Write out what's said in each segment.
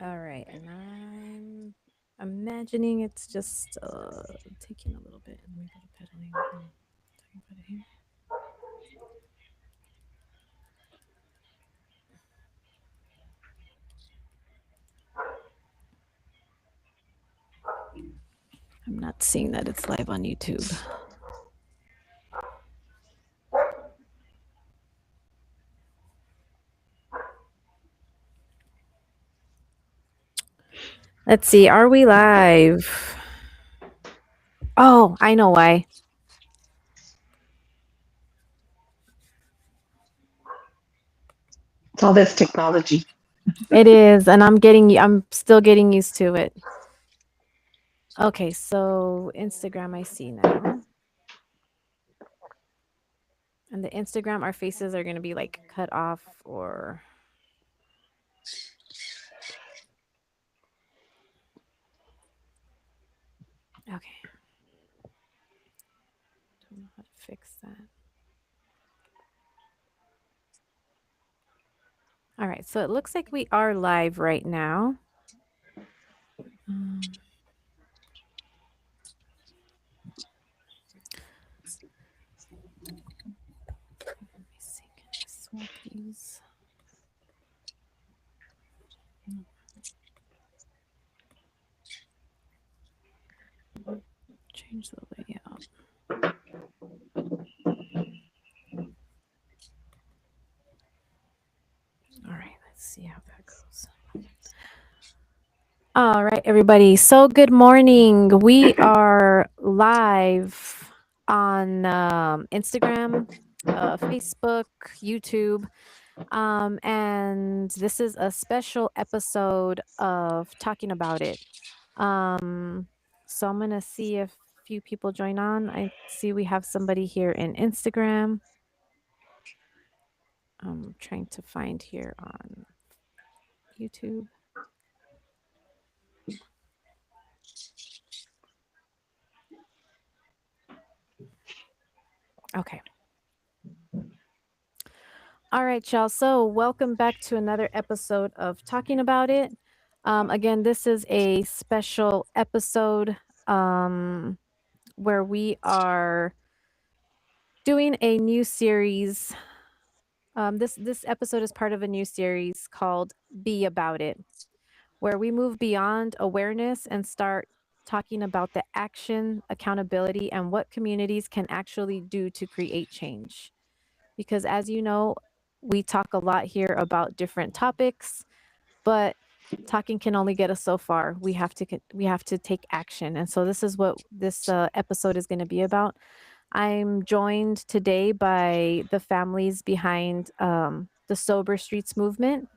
All right, and I'm imagining it's just taking a little bit. Let me go to pedaling. Talking about it here. I'm not seeing that it's live on YouTube. Let's see. Are we live? Oh, I know why. It's all this technology. It is, and I'm still getting used to it. Okay, so Instagram I see now. And the Instagram, our faces are going to be like cut off or. Okay. Don't know how to fix that. All right, so it looks like we are live right now. Let me see. Can I swap these? Change the layout. All right, let's see how that goes. All right, everybody. So, good morning. We are live on Instagram, Facebook, YouTube. And this is a special episode of Talking About It. So I'm going to see if a few people join on. I see we have somebody here in Instagram. I'm trying to find here on YouTube. Okay. All right, y'all. So welcome back to another episode of Talking About It. Again, this is a special episode where we are doing a new series. This episode is part of a new series called Be About It, where we move beyond awareness and start talking about the action, accountability, and what communities can actually do to create change. Because as you know, we talk a lot here about different topics, but talking can only get us so far. We have to take action, and so this is what this episode is going to be about. I'm joined today by the families behind the Sober Streets movement.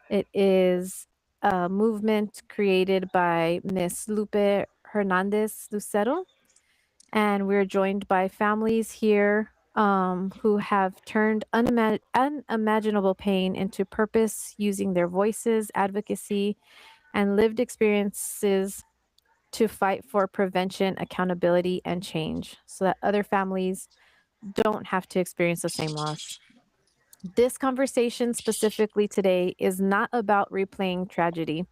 It is a movement created by Miss Lupe Hernandez Lucero, and we're joined by families here who have turned unimaginable pain into purpose using their voices, advocacy, and lived experiences to fight for prevention, accountability, and change so that other families don't have to experience the same loss. This conversation specifically today is not about replaying tragedy.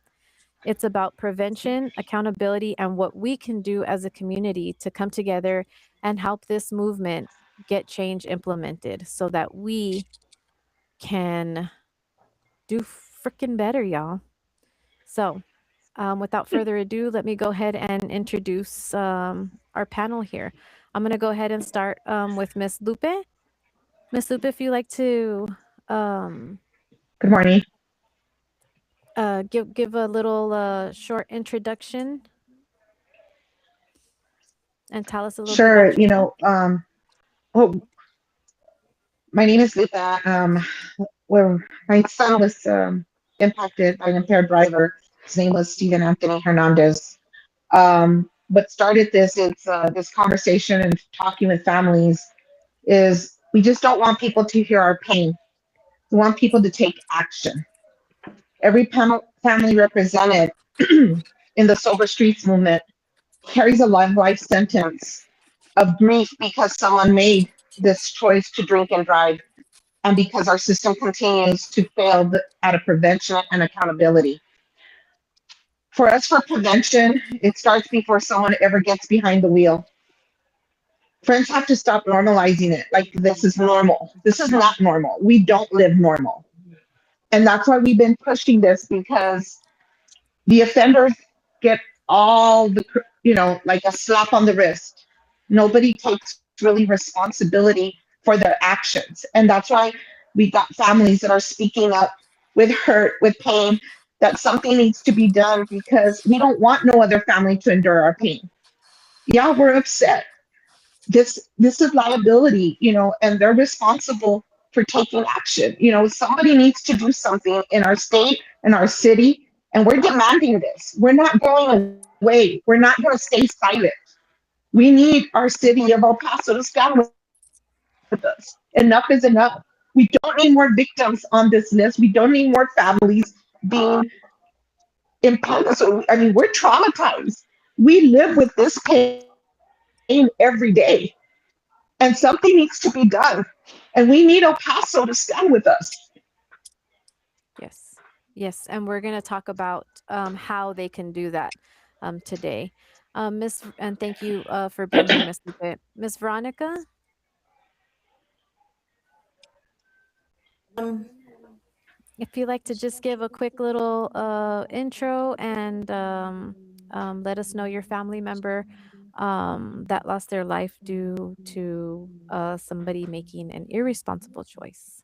It's about prevention, accountability, and what we can do as a community to come together and help this movement get change implemented so that we can do freaking better, y'all. So, without further ado, let me go ahead and introduce our panel here. I'm going to go ahead and start with Miss Lupe. Miss Lupe, if you like to Good morning. give a little short introduction and tell us a little bit Sure. about yourself. Oh, my name is Lupa. Where my son was impacted by an impaired driver. His name was Stephen Anthony Hernandez. What started this is this conversation and talking with families is we just don't want people to hear our pain. We want people to take action. Every family represented in the Sober Streets movement carries a life sentence of grief because someone made this choice to drink and drive, and because our system continues to fail at a prevention and accountability. For us, for prevention, it starts before someone ever gets behind the wheel. Friends have to stop normalizing it like this is normal. This is not normal. We don't live normal. And that's why we've been pushing this, because the offenders get all the, like a slap on the wrist. Nobody takes really responsibility for their actions. And that's why we got families that are speaking up with hurt, with pain, that something needs to be done, because we don't want no other family to endure our pain. Yeah, we're upset. This is liability, and they're responsible for taking action. Somebody needs to do something in our state, in our city, and we're demanding this. We're not going away. We're not going to stay silent. We need our city of El Paso to stand with us. Enough is enough. We don't need more victims on this list. We don't need more families being impacted. So, I mean, we're traumatized. We live with this pain every day. And something needs to be done. And we need El Paso to stand with us. Yes. Yes. And we're going to talk about how they can do that today. And thank you for being here, Miss Lupe. Miss Veronica? Um, If you'd like to just give a quick little intro and let us know your family member that lost their life due to somebody making an irresponsible choice.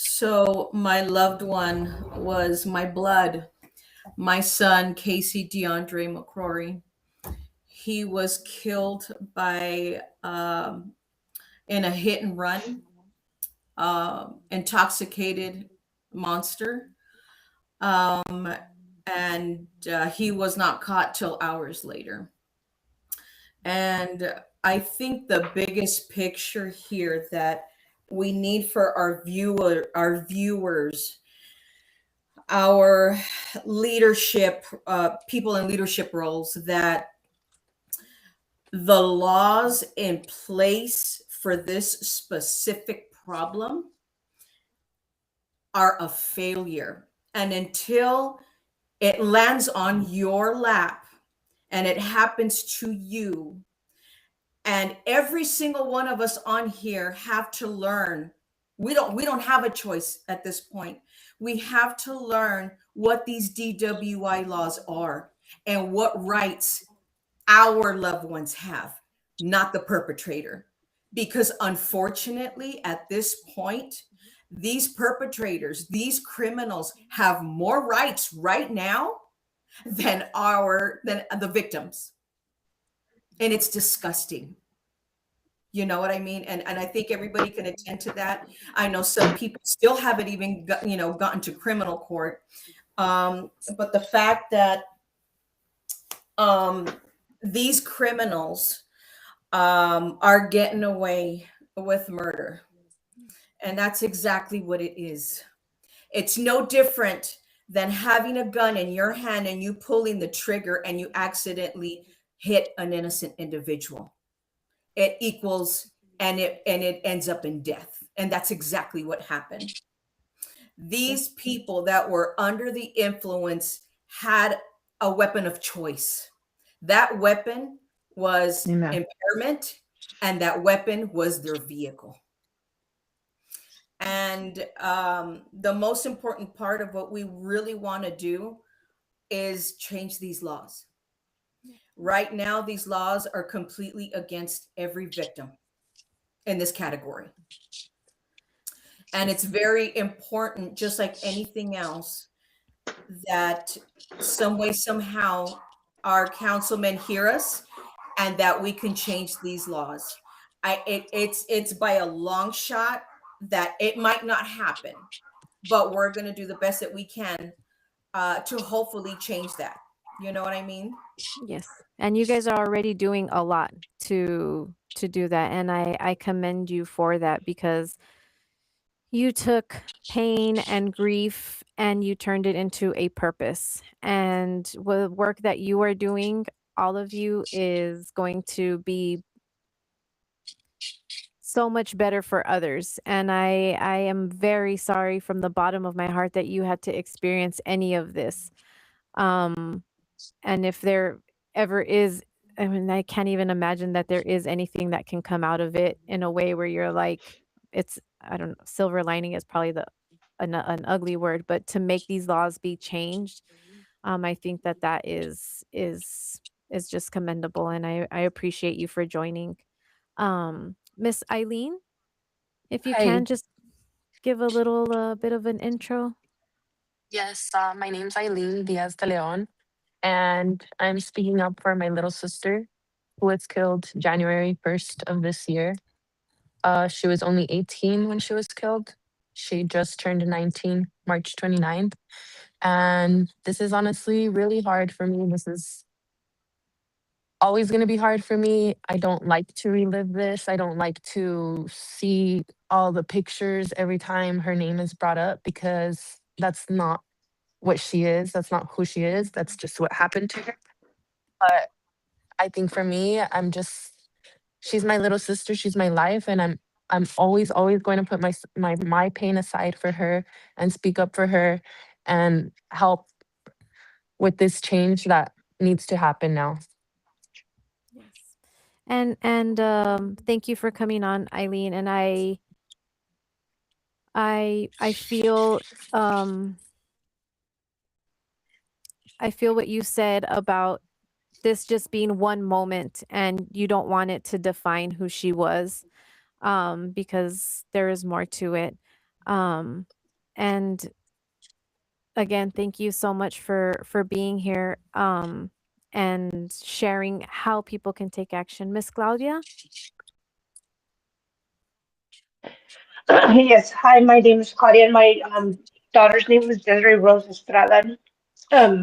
so my loved one was my blood, my son Casey DeAndre McCrory. He was killed by in a hit and run, intoxicated monster, um, and he was not caught till hours later. And I think the biggest picture here that we need for our viewers, our leadership, people in leadership roles, that the laws in place for this specific problem are a failure. And until it lands on your lap and it happens to you, and every single one of us on here have to learn, we don't have a choice at this point. We have to learn what these DWI laws are and what rights our loved ones have, not the perpetrator. Because unfortunately, at this point, these perpetrators, these criminals have more rights right now than the victims. And it's disgusting. You know what I mean? And I think everybody can attend to that. I know some people still haven't even gotten to criminal court. But the fact that um, these criminals are getting away with murder, and that's exactly what it is. It's no different than having a gun in your hand and you pulling the trigger and you accidentally hit an innocent individual. It equals, and it ends up in death. And that's exactly what happened. These people that were under the influence had a weapon of choice. That weapon was Amen. impairment, and that weapon was their vehicle. And the most important part of what we really want to do is change these laws. Right now, these laws are completely against every victim in this category. And it's very important, just like anything else, that some way, somehow, our councilmen hear us and that we can change these laws. It's by a long shot that it might not happen, but we're going to do the best that we can to hopefully change that. You know what I mean? Yes. And you guys are already doing a lot to do that. And I commend you for that because you took pain and grief and you turned it into a purpose. And the work that you are doing, all of you, is going to be so much better for others. And I am very sorry from the bottom of my heart that you had to experience any of this. Um, and if there ever is, I mean, I can't even imagine that there is anything that can come out of it in a way where you're like, it's, I don't know, silver lining is probably an ugly word, but to make these laws be changed, I think that that is just commendable, and I appreciate you for joining. Miss Eileen, if you Hi. can just give a little bit of an intro. Yes, my name's Eileen Diaz de Leon, and I'm speaking up for my little sister who was killed January 1st of this year. She was only 18 when she was killed. She just turned 19, March 29th. And this is honestly really hard for me. This is always going to be hard for me. I don't like to relive this. I don't like to see all the pictures every time her name is brought up because that's not what she is. That's not who she is. That's just what happened to her. But I think for me, she's my little sister. She's my life, and I'm always going to put my pain aside for her and speak up for her and help with this change that needs to happen now. Yes. And thank you for coming on, Eileen. And I feel um I feel what you said about this just being one moment and you don't want it to define who she was, because there is more to it. Um and again, thank you so much for being here, and sharing how people can take action. Miss Claudia? Yes, hi, my name is Claudia, and my daughter's name was Desiree Rose Estrada.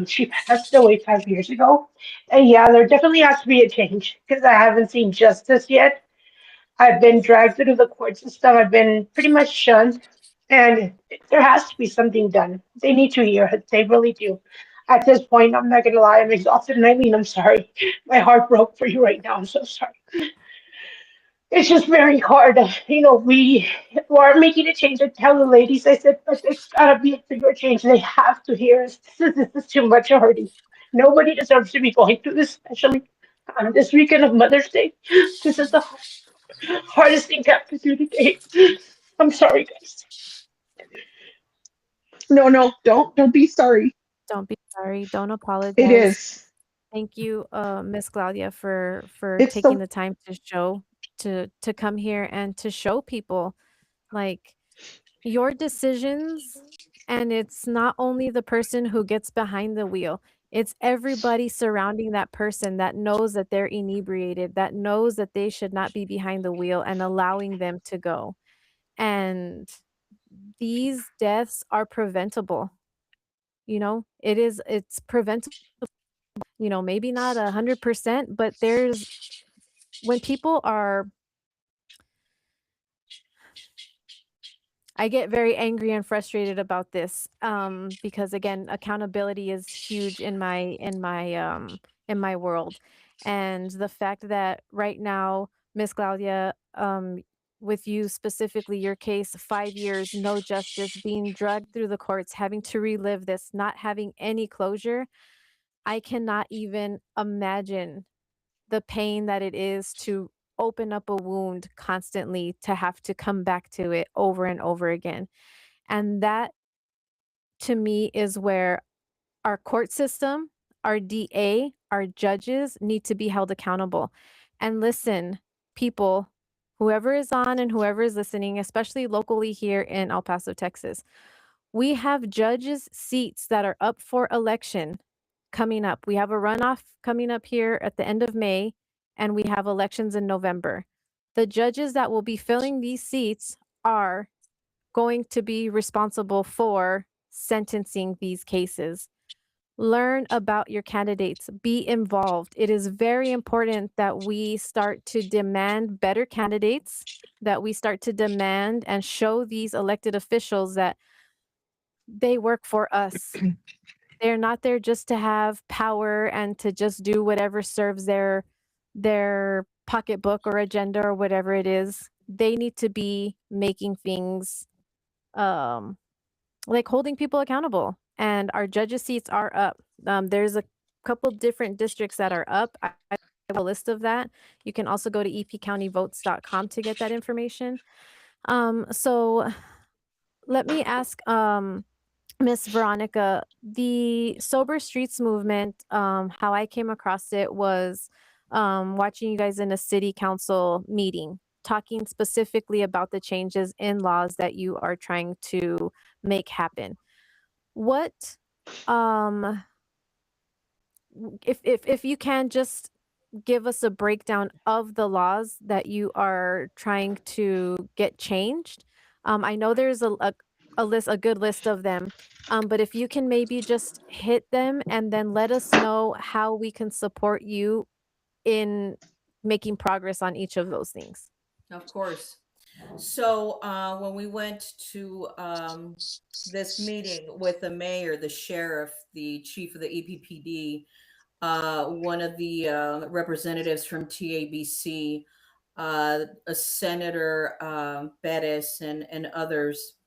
She passed away 5 years ago. And yeah, there definitely has to be a change because I haven't seen justice yet. I've been dragged through the court system. I've been pretty much shunned, and there has to be something done. They need to hear it. They really do. At this point, I'm not gonna lie, I'm exhausted, and I mean, I'm sorry. My heart broke for you right now. I'm so sorry. It's just very hard. We are making a change. I tell the ladies, I said, but there's gotta be a bigger change. They have to hear us. This is too much already. Nobody deserves to be going through this, especially on this weekend of Mother's Day. This is the hardest thing I have to do today. I'm sorry, guys. No, don't be sorry. Don't be sorry. Don't It apologize. is. Thank you, Miss Claudia, for It's taking the the time to show to come here and to show people like your decisions. And it's not only the person who gets behind the wheel, it's everybody surrounding that person that knows that they're inebriated, that knows that they should not be behind the wheel, and allowing them to go. And these deaths are preventable. It's preventable, maybe not 100%, but when people are I get very angry and frustrated about this, because again, accountability is huge in my world. And the fact that right now, Miss Claudia, with you specifically, your case, 5 years, no justice, being dragged through the courts, having to relive this, not having any closure. I cannot even imagine the pain that it is to open up a wound constantly, to have to come back to it over and over again. And that, to me, is where our court system, our DA, our judges need to be held accountable. And listen, people, whoever is on and whoever is listening, especially locally here in El Paso, Texas, we have judges' seats that are up for election coming up. We have a runoff coming up here at the end of May, and we have elections in November. The judges that will be filling these seats are going to be responsible for sentencing these cases. Learn about your candidates, be involved. It is very important that we start to demand better candidates, that we start to demand and show these elected officials that they work for us. They're not there just to have power and to just do whatever serves their pocketbook or agenda or whatever it is. They need to be making things like holding people accountable. And our judges seats are up. There's a couple different districts that are up. I have a list of that. You can also go to epcountyvotes.com to get that information. So let me ask Miss Veronica, the Sober Streets movement, how I came across it was watching you guys in a city council meeting, talking specifically about the changes in laws that you are trying to make happen. What, if you can just give us a breakdown of the laws that you are trying to get changed. I know there's a list, a good list of them. But if you can maybe just hit them and then let us know how we can support you in making progress on each of those things. Of course. So when we went to this meeting with the mayor, the sheriff, the chief of the EPPD, one of the representatives from TABC, a Senator Bettis, and others,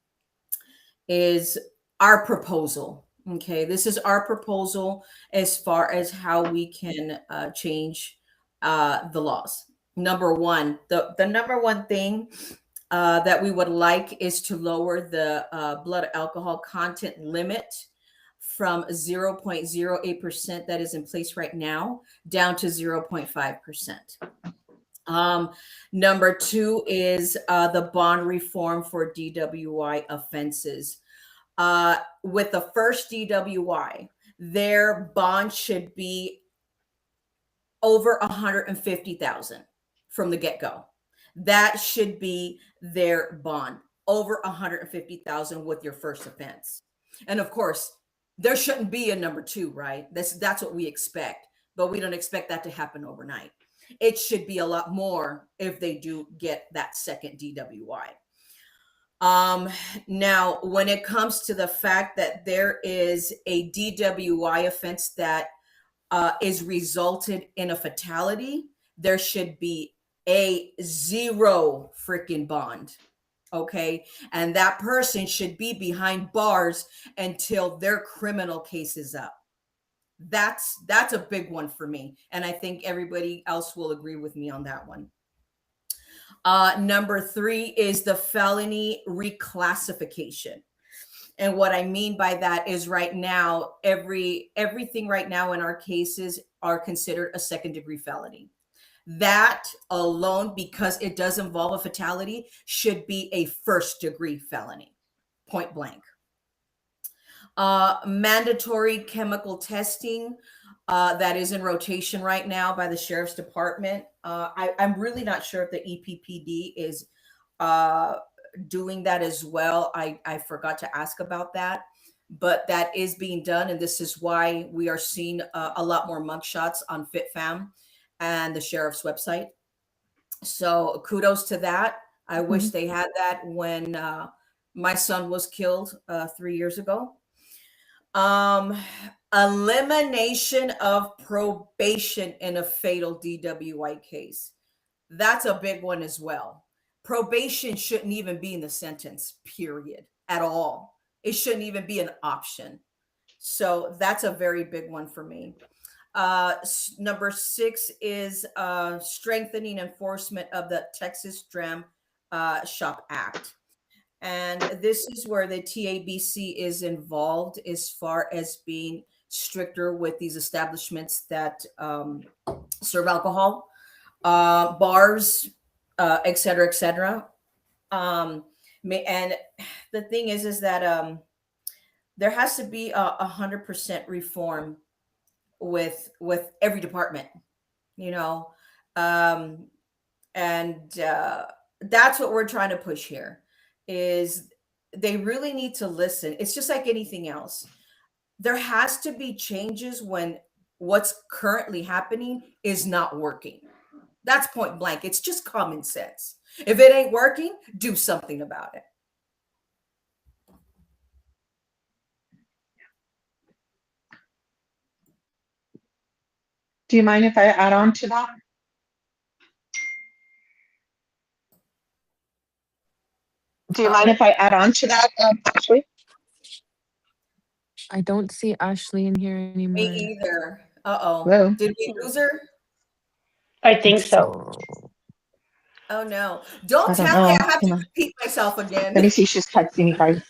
is our proposal. Okay, this is our proposal as far as how we can change the laws. Number one, the number one thing that we would like is to lower the blood alcohol content limit from 0.08% that is in place right now down to 0.5%. Number two is the bond reform for DWI offenses. With the first DWI, their bond should be over 150,000 from the get-go. That should be their bond, over 150,000 with your first offense. And of course, there shouldn't be a number two, right? That's what we expect, but we don't expect that to happen overnight. It should be a lot more if they do get that second DWI. Now, when it comes to the fact that there is a DWI offense that is resulted in a fatality, there should be a zero freaking bond. Okay. And that person should be behind bars until their criminal case is up. That's a big one for me. And I think everybody else will agree with me on that one. Number three is the felony reclassification. And what I mean by that is right now, everything right now in our cases are considered a second-degree felony. That alone, because it does involve a fatality, should be a first-degree felony, point blank. Mandatory chemical testing that is in rotation right now by the Sheriff's Department. I'm really not sure if the EPPD is doing that as well. I forgot to ask about that, but that is being done. And this is why we are seeing a lot more mugshots on FitFam and the sheriff's website. So kudos to that. I wish they had that when my son was killed 3 years ago. Elimination of probation in a fatal DWI case. That's a big one as well. Probation shouldn't even be in the sentence, period, at all. It shouldn't even be an option. So that's a very big one for me. Number 6 is strengthening enforcement of the Texas Dram Shop Act. And this is where the TABC is involved as far as being stricter with these establishments that serve alcohol, bars, et cetera, et cetera. And the thing is that there has to be 100% reform with every department, you know, and that's what we're trying to push here. Is they really need to listen. It's just like anything else. There has to be changes when what's currently happening is not working. That's point blank. It's just common sense. If it ain't working, do something about it. Do you mind if I add on to that? Do you mind if I add on to that, Ashley? I don't see Ashley in here Me anymore. either. Uh-oh. Hello? Did we lose her? I think so. Oh no. Don't I don't tell me know. I have Hold to on. repeat myself again. Let me see. She's texting me, guys.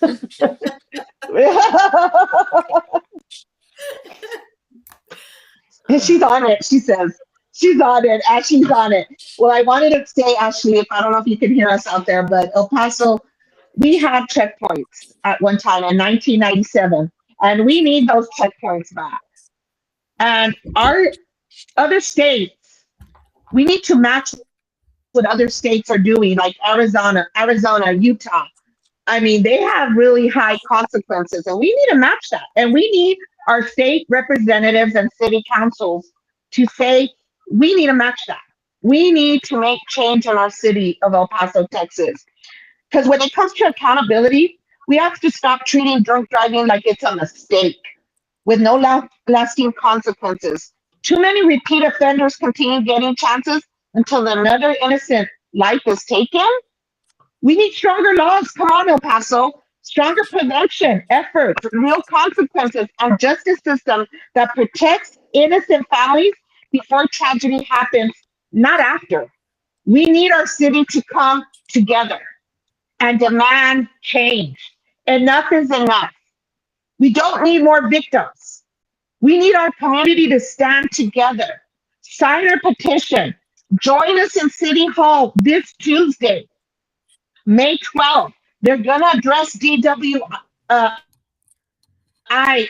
And she's on it. She says she's on it. Ashley's on it. Well, I wanted to say, Ashley, if I don't know if you can hear us out there, but El Paso, we had checkpoints at one time in 1997, and we need those checkpoints back. And our other states, we need to match what other states are doing, like Arizona, Utah. I mean, they have really high consequences, and we need to match that. And we need our state representatives and city councils to say, we need to match that. We need to make change in our city of El Paso, Texas. Because when it comes to accountability, we have to stop treating drunk driving like it's a mistake with no lasting consequences. Too many repeat offenders continue getting chances until another innocent life is taken. We need stronger laws. Come on, El Paso. Stronger prevention efforts, real consequences, and justice system that protects innocent families before tragedy happens, not after. We need our city to come together and demand change. Enough is enough. We don't need more victims. We need our community to stand together. Sign our petition. Join us in City Hall this Tuesday, May 12th. They're going to address DWI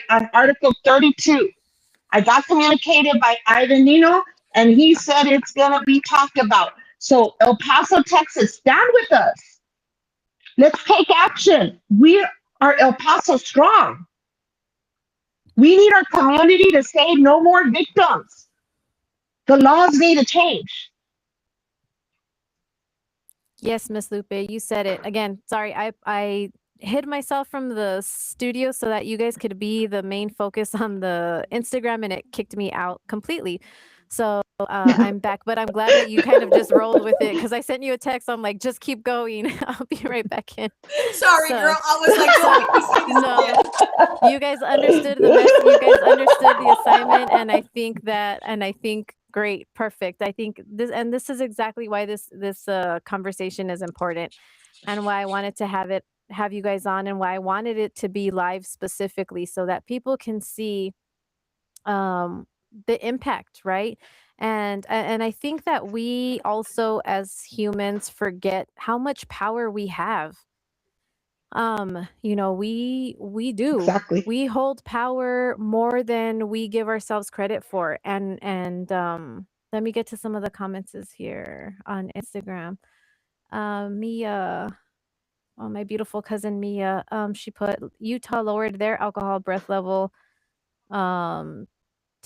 on Article 32. I got communicated by Ivan Nino, and he said it's going to be talked about. So, El Paso, Texas, stand with us. Let's take action. We are El Paso strong. We need our community to say no more victims. The laws need to change. Yes, Miss Lupe, you said it. Again, sorry, I hid myself from the studio so that you guys could be the main focus on the Instagram, and it kicked me out completely. So I'm back, but I'm glad that you kind of just rolled with it, because I sent you a text. I'm like, just keep going. I'll be right back in. Sorry, So- girl. I was like, don't make me say this No. again. You guys understood the message. You guys understood the assignment, and I think great, perfect. I think this is exactly why this conversation is important, and why I wanted to have you guys on, and why I wanted it to be live specifically, so that people can see the impact, right? And I think that we also, as humans, forget how much power we have. We do. Exactly. We hold power more than we give ourselves credit for. And let me get to some of the comments here on Instagram. Mia, oh, my beautiful cousin Mia, she put Utah lowered their alcohol breath level to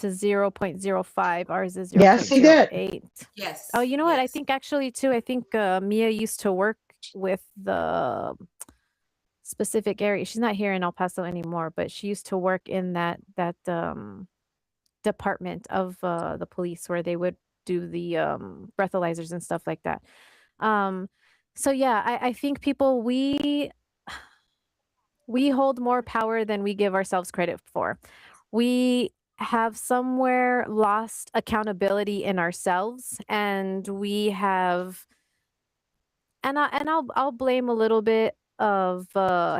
0.05. Ours is 0.08. Yes, she did. Yes. Oh, you know what? I yes. think actually too, I think Mia used to work with the specific area. She's not here in El Paso anymore, but she used to work in that department of the police, where they would do the breathalyzers and stuff like that. So yeah, I think people, we hold more power than we give ourselves credit for. We have somewhere lost accountability in ourselves, and we have, and I'll blame a little bit of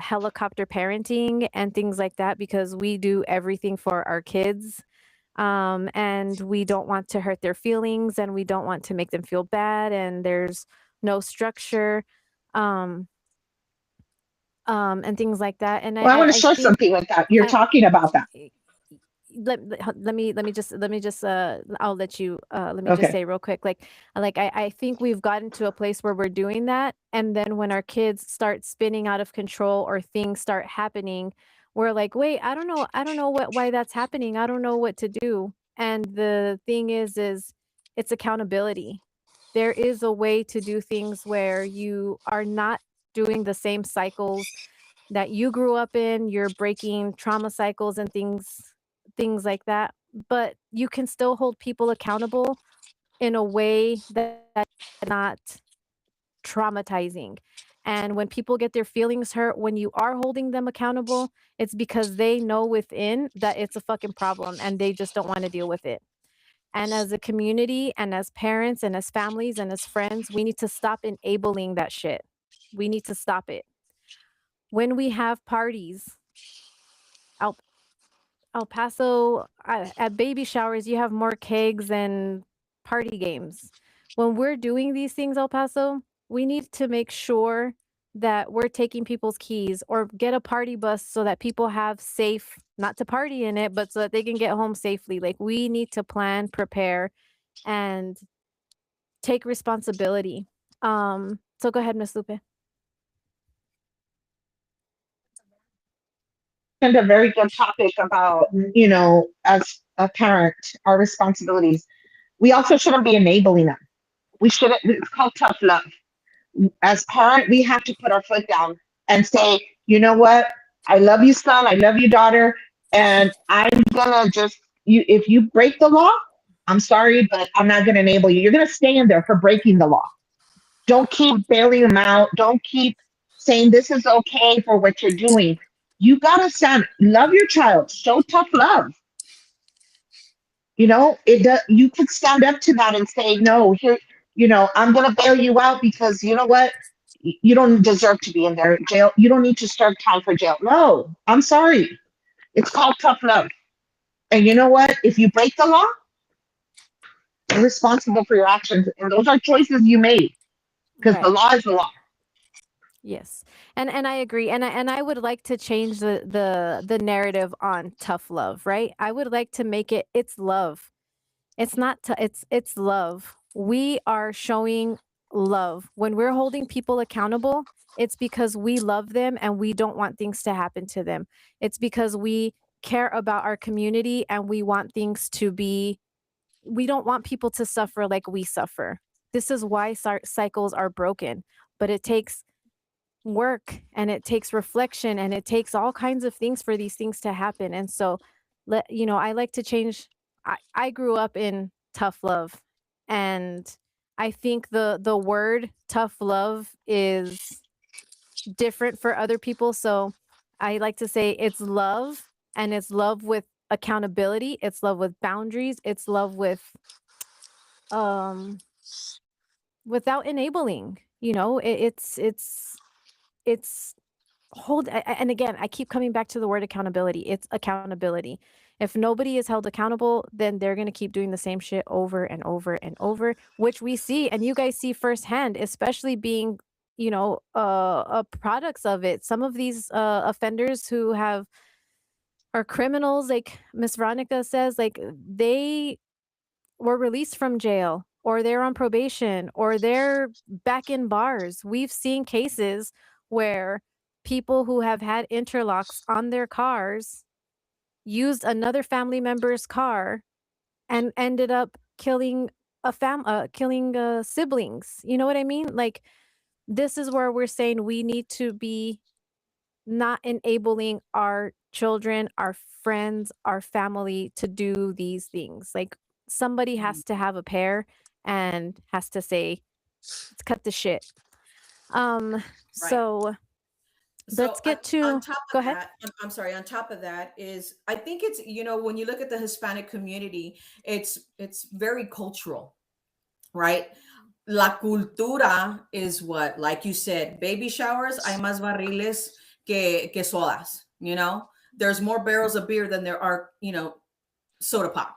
helicopter parenting and things like that, because we do everything for our kids, and we don't want to hurt their feelings, and we don't want to make them feel bad, and there's no structure, and things like that. And Well, I want to share think- something with that. You're I- talking about that. let me just I'll let you let me Okay. just say real quick, I think we've gotten to a place where we're doing that, and then when our kids start spinning out of control or things start happening, we're like, wait, I don't know why that's happening. I don't know what to do. And the thing is it's accountability. There is a way to do things where you are not doing the same cycles that you grew up in. You're breaking trauma cycles and things like that, but you can still hold people accountable in a way that's not traumatizing. And when people get their feelings hurt when you are holding them accountable, it's because they know within that it's a fucking problem and they just don't want to deal with it. And as a community and as parents and as families and as friends, we need to stop enabling that shit. We need to stop it. When we have parties, El Paso, at baby showers, you have more kegs and party games. When we're doing these things, El Paso, we need to make sure that we're taking people's keys or get a party bus so that people have safe, not to party in it, but so that they can get home safely. Like, we need to plan, prepare, and take responsibility. So go ahead, Miss Lupe. And a very good topic about, as a parent, our responsibilities. We also shouldn't be enabling them. We shouldn't, it's called tough love. As parent, we have to put our foot down and say, you know what? I love you, son. I love you, daughter. And I'm gonna if you break the law, I'm sorry, but I'm not gonna enable you. You're gonna stay in there for breaking the law. Don't keep bailing them out. Don't keep saying this is okay for what you're doing. You gotta love your child. Show tough love. It does. You could stand up to that and say, no, here, I'm gonna bail you out because you know what? You don't deserve to be in there jail. You don't need to serve time for jail. No, I'm sorry. It's called tough love. And you know what? If you break the law, you're responsible for your actions. And those are choices you made because the law is the law. Yes. And I agree. And I would like to change the narrative on tough love, right? I would like to make it's love. It's not it's love. We are showing love. When we're holding people accountable, it's because we love them and we don't want things to happen to them. It's because we care about our community and we want things to be, we don't want people to suffer like we suffer. This is why cycles are broken, but it takes work and it takes reflection and it takes all kinds of things for these things to happen. And so I like to change. I grew up in tough love, and I think the word tough love is different for other people. So I like to say it's love, and it's love with accountability, it's love with boundaries, it's love with without enabling. It's and again, I keep coming back to the word accountability. It's accountability. If nobody is held accountable, then they're going to keep doing the same shit over and over and over, which we see and you guys see firsthand, especially being products of it. Some of these offenders who are criminals, like Miss Veronica says, like they were released from jail, or they're on probation, or they're back in bars. We've seen cases where people who have had interlocks on their cars used another family member's car and ended up killing siblings. You know what I mean? Like, this is where we're saying we need to be not enabling our children, our friends, our family to do these things. Like, somebody has to have a pair and has to say, let's cut the shit. So let's get to on top go of ahead. that, I'm sorry, on top of that is, I think it's, when you look at the Hispanic community, it's very cultural, right? La cultura is what, like you said, baby showers, hay más barriles que sodas, there's more barrels of beer than there are, soda pop.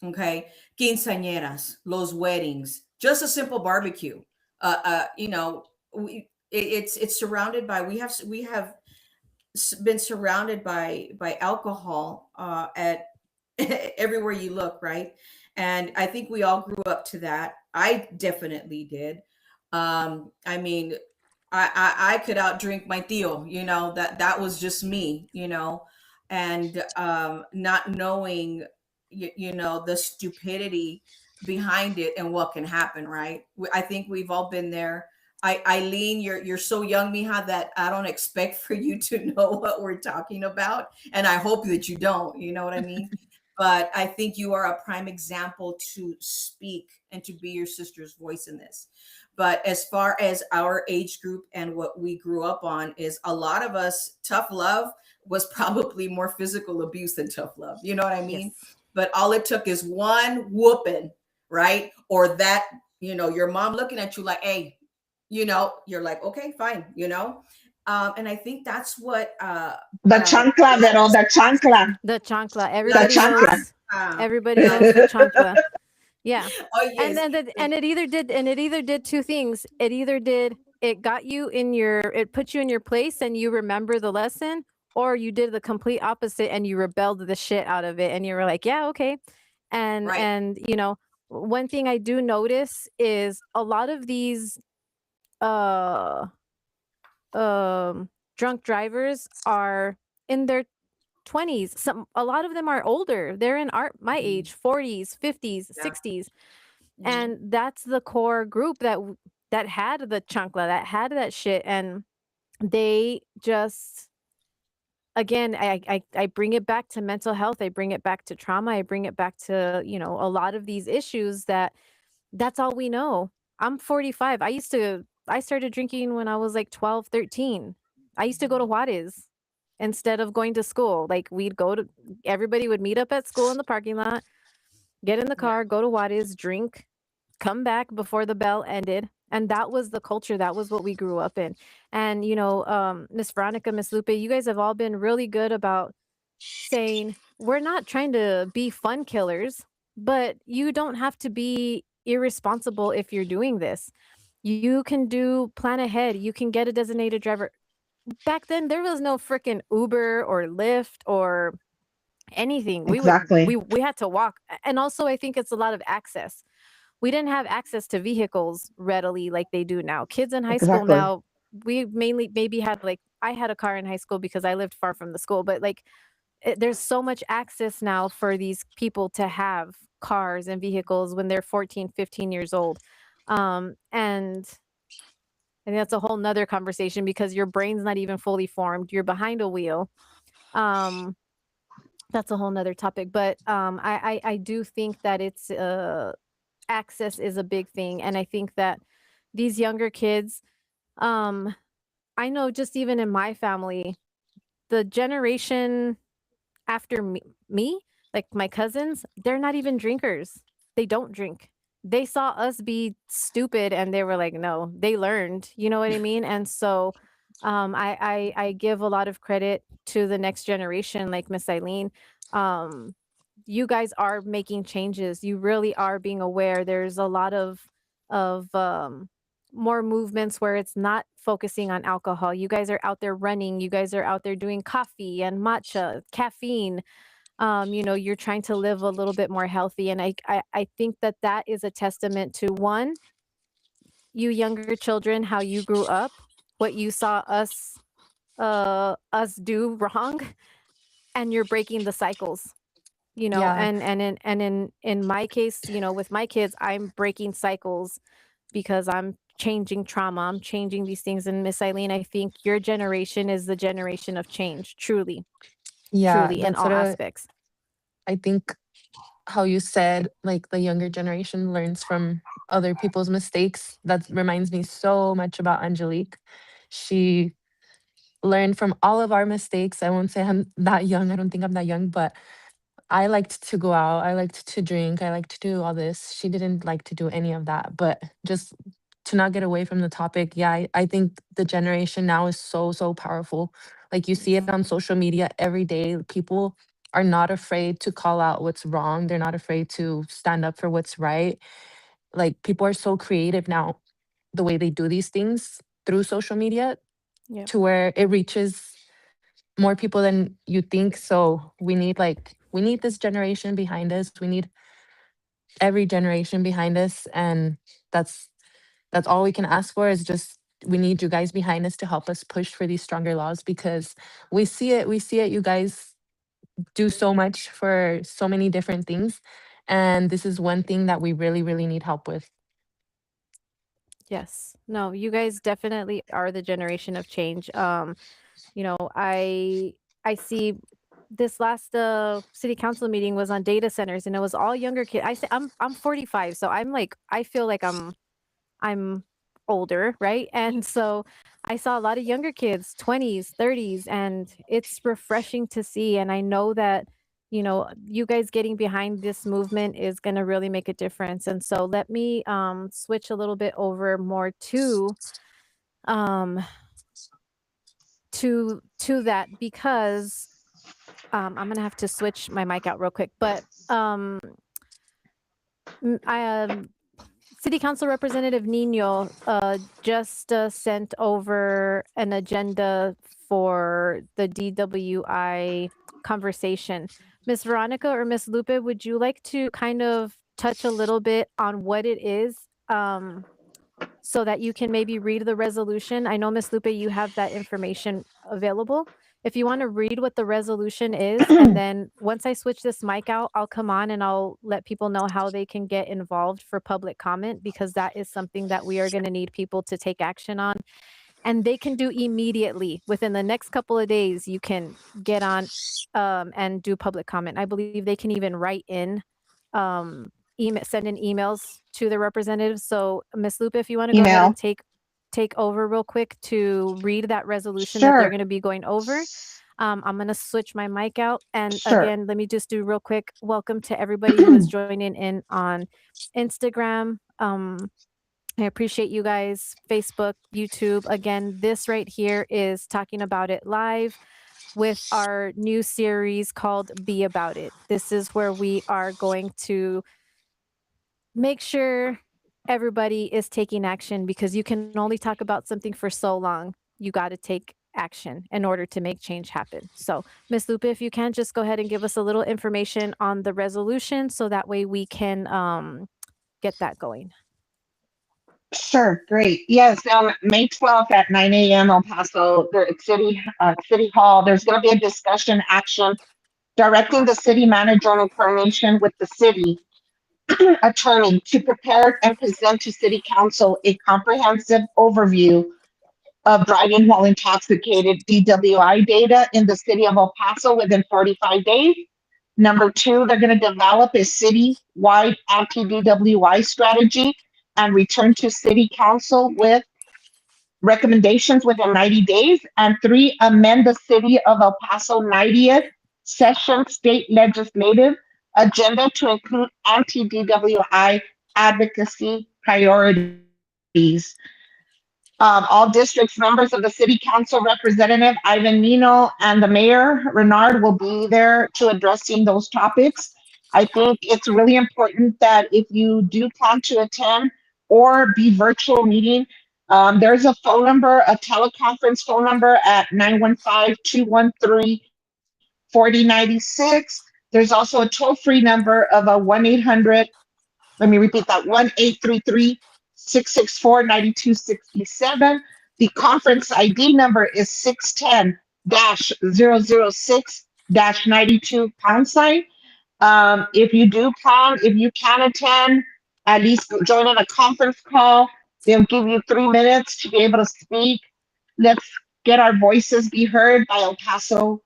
Okay. Quinceañeras, los weddings, just a simple barbecue. It's surrounded by, we have been surrounded by alcohol at everywhere you look, right? And I think we all grew up to that. I definitely did. I mean, I could outdrink my tío, that was just me, and not knowing, you know, the stupidity behind it and what can happen, right? I think we've all been there. Eileen, you're so young, Mija, that I don't expect for you to know what we're talking about, and I hope that you don't. You know what I mean? But I think you are a prime example to speak and to be your sister's voice in this. But as far as our age group and what we grew up on, is a lot of us, tough love was probably more physical abuse than tough love. You know what I mean? Yes. But all it took is one whooping, right? Or that, you know, your mom looking at you like, hey, you know, you're like, okay, fine, you know. And I think that's what The chancla, Vero, the chancla, The chancla. the chancla. Everybody knows the chancla. Yeah. Oh And yes. then it either did two things. It either did it got you in your it put you in your place and you remember the lesson, or you did the complete opposite and you rebelled the shit out of it and you were like, yeah, okay. Right. And you know, one thing I do notice is a lot of these uh drunk drivers are in their 20s. A lot of them are older. They're in my age, 40s, 50s, Yeah. 60s. Mhm. And that's the core group that had the chancla, that had that shit. And they just, again, I bring it back to mental health. I bring it back to trauma. I bring it back to, you know, a lot of these issues that's all we know. I'm 45. I started drinking when I was like 12, 13. I used to go to Juarez instead of going to school. Like everybody would meet up at school in the parking lot, get in the Yeah. car, go to Juarez, drink, come back before the bell ended. And that was the culture. That was what we grew up in. And, you know, Miss Veronica, Miss Lupe, you guys have all been really good about saying, we're not trying to be fun killers, but you don't have to be irresponsible if you're doing this. You can plan ahead. You can get a designated driver. Back then, there was no freaking Uber or Lyft or anything. Exactly. We had to walk. And also, I think it's a lot of access. We didn't have access to vehicles readily like they do now. Kids in high school Exactly. now, we mainly maybe had, like, I had a car in high school because I lived far from the school, but like there's so much access now for these people to have cars and vehicles when they're 14, 15 years old. And that's a whole nother conversation because your brain's not even fully formed. You're behind a wheel. That's a whole nother topic. But I do think that it's access is a big thing. And I think that these younger kids, I know just even in my family, the generation after me, like my cousins, they're not even drinkers. They don't drink. They saw us be stupid and they were like, no, they learned, you know what I mean? And so I give a lot of credit to the next generation, like Miss Eileen. Um, you guys are making changes. You really are being aware. There's a lot of more movements where it's not focusing on alcohol. You guys are out there running. You guys are out there doing coffee and matcha, caffeine. You know, you're trying to live a little bit more healthy. And I think that is a testament to, one, you younger children, how you grew up, what you saw us do wrong, and you're breaking the cycles. You know, Yeah. and in my case, you know, with my kids, I'm breaking cycles because I'm changing trauma. I'm changing these things. And Miss Eileen, I think your generation is the generation of change, truly, Yeah, truly, in that's all what aspects. I think how you said, like the younger generation learns from other people's mistakes. That reminds me so much about Angelique. She learned from all of our mistakes. I won't say I'm that young. I don't think I'm that young, but I liked to go out. I liked to drink. I liked to do all this. She didn't like to do any of that. But just to not get away from the topic, yeah, I think the generation now is so, so powerful. Like you see it on social media every day. People are not afraid to call out what's wrong. They're not afraid to stand up for what's right. Like people are so creative now, the way they do these things through social media, Yep. to where it reaches more people than you think. So we need this generation behind us. We need every generation behind us. And that's all we can ask for, is just we need you guys behind us to help us push for these stronger laws, because we see it, you guys do so much for so many different things. And this is one thing that we really, really need help with. Yes. No, you guys definitely are the generation of change. You know, I see this last city council meeting was on data centers and it was all younger kids. I say I'm 45, so I'm like I feel like I'm older, right? And so I saw a lot of younger kids, 20s, 30s, and it's refreshing to see. And I know that, you know, you guys getting behind this movement is going to really make a difference. And so let me switch a little bit over more um, to that because I'm going to have to switch my mic out real quick. But I City Council Representative Nino just sent over an agenda for the DWI conversation. Miss Veronica or Miss Lupe, would you like to kind of touch a little bit on what it is so that you can maybe read the resolution? I know, Miss Lupe, you have that information available. If you want to read what the resolution is, and then once I switch this mic out, I'll come on and I'll let people know how they can get involved for public comment, because that is something that we are going to need people to take action on. And they can do immediately within the next couple of days. You can get on and do public comment. I believe they can even write in, send in emails to the representatives. So Miss Lupe, if you want to go ahead Email. and take over real quick to read that resolution that they're Sure. going to be going over. I'm going to switch my mic out. And Sure. again, let me just do real quick. Welcome to everybody who is joining in on Instagram. I appreciate you guys, Facebook, YouTube. Again, this right here is Talking About It Live with our new series called Be About It. This is where we are going to make sure everybody is taking action, because you can only talk about something for so long. You got to take action in order to make change happen. So, Miss Lupe, if you can just go ahead and give us a little information on the resolution so that way we can get that going. Sure, great. Yes, May 12th at 9 a.m. El Paso, the City Hall. There's going to be a discussion action directing the city manager in coordination with the city attorney to prepare and present to City Council a comprehensive overview of driving while intoxicated DWI data in the city of El Paso within 45 days. Number two, they're going to develop a city-wide anti-DWI strategy and return to City Council with recommendations within 90 days. And three, amend the City of El Paso 90th Session State Legislative Agenda to include anti-DWI advocacy priorities. All districts, members of the City Council Representative Ivan Nino and the Mayor Renard will be there to addressing those topics. I think it's really important that if you do plan to attend or be virtual meeting, there's a phone number, a teleconference phone number at 915-213-4096. There's also a toll-free number of a 1-800, let me repeat that, 1-833-664-9267. The conference ID number is 610-006-92 #. If you do plan, if you can attend, at least join on a conference call. They'll give you 3 minutes to be able to speak. Let's get our voices be heard by El Paso.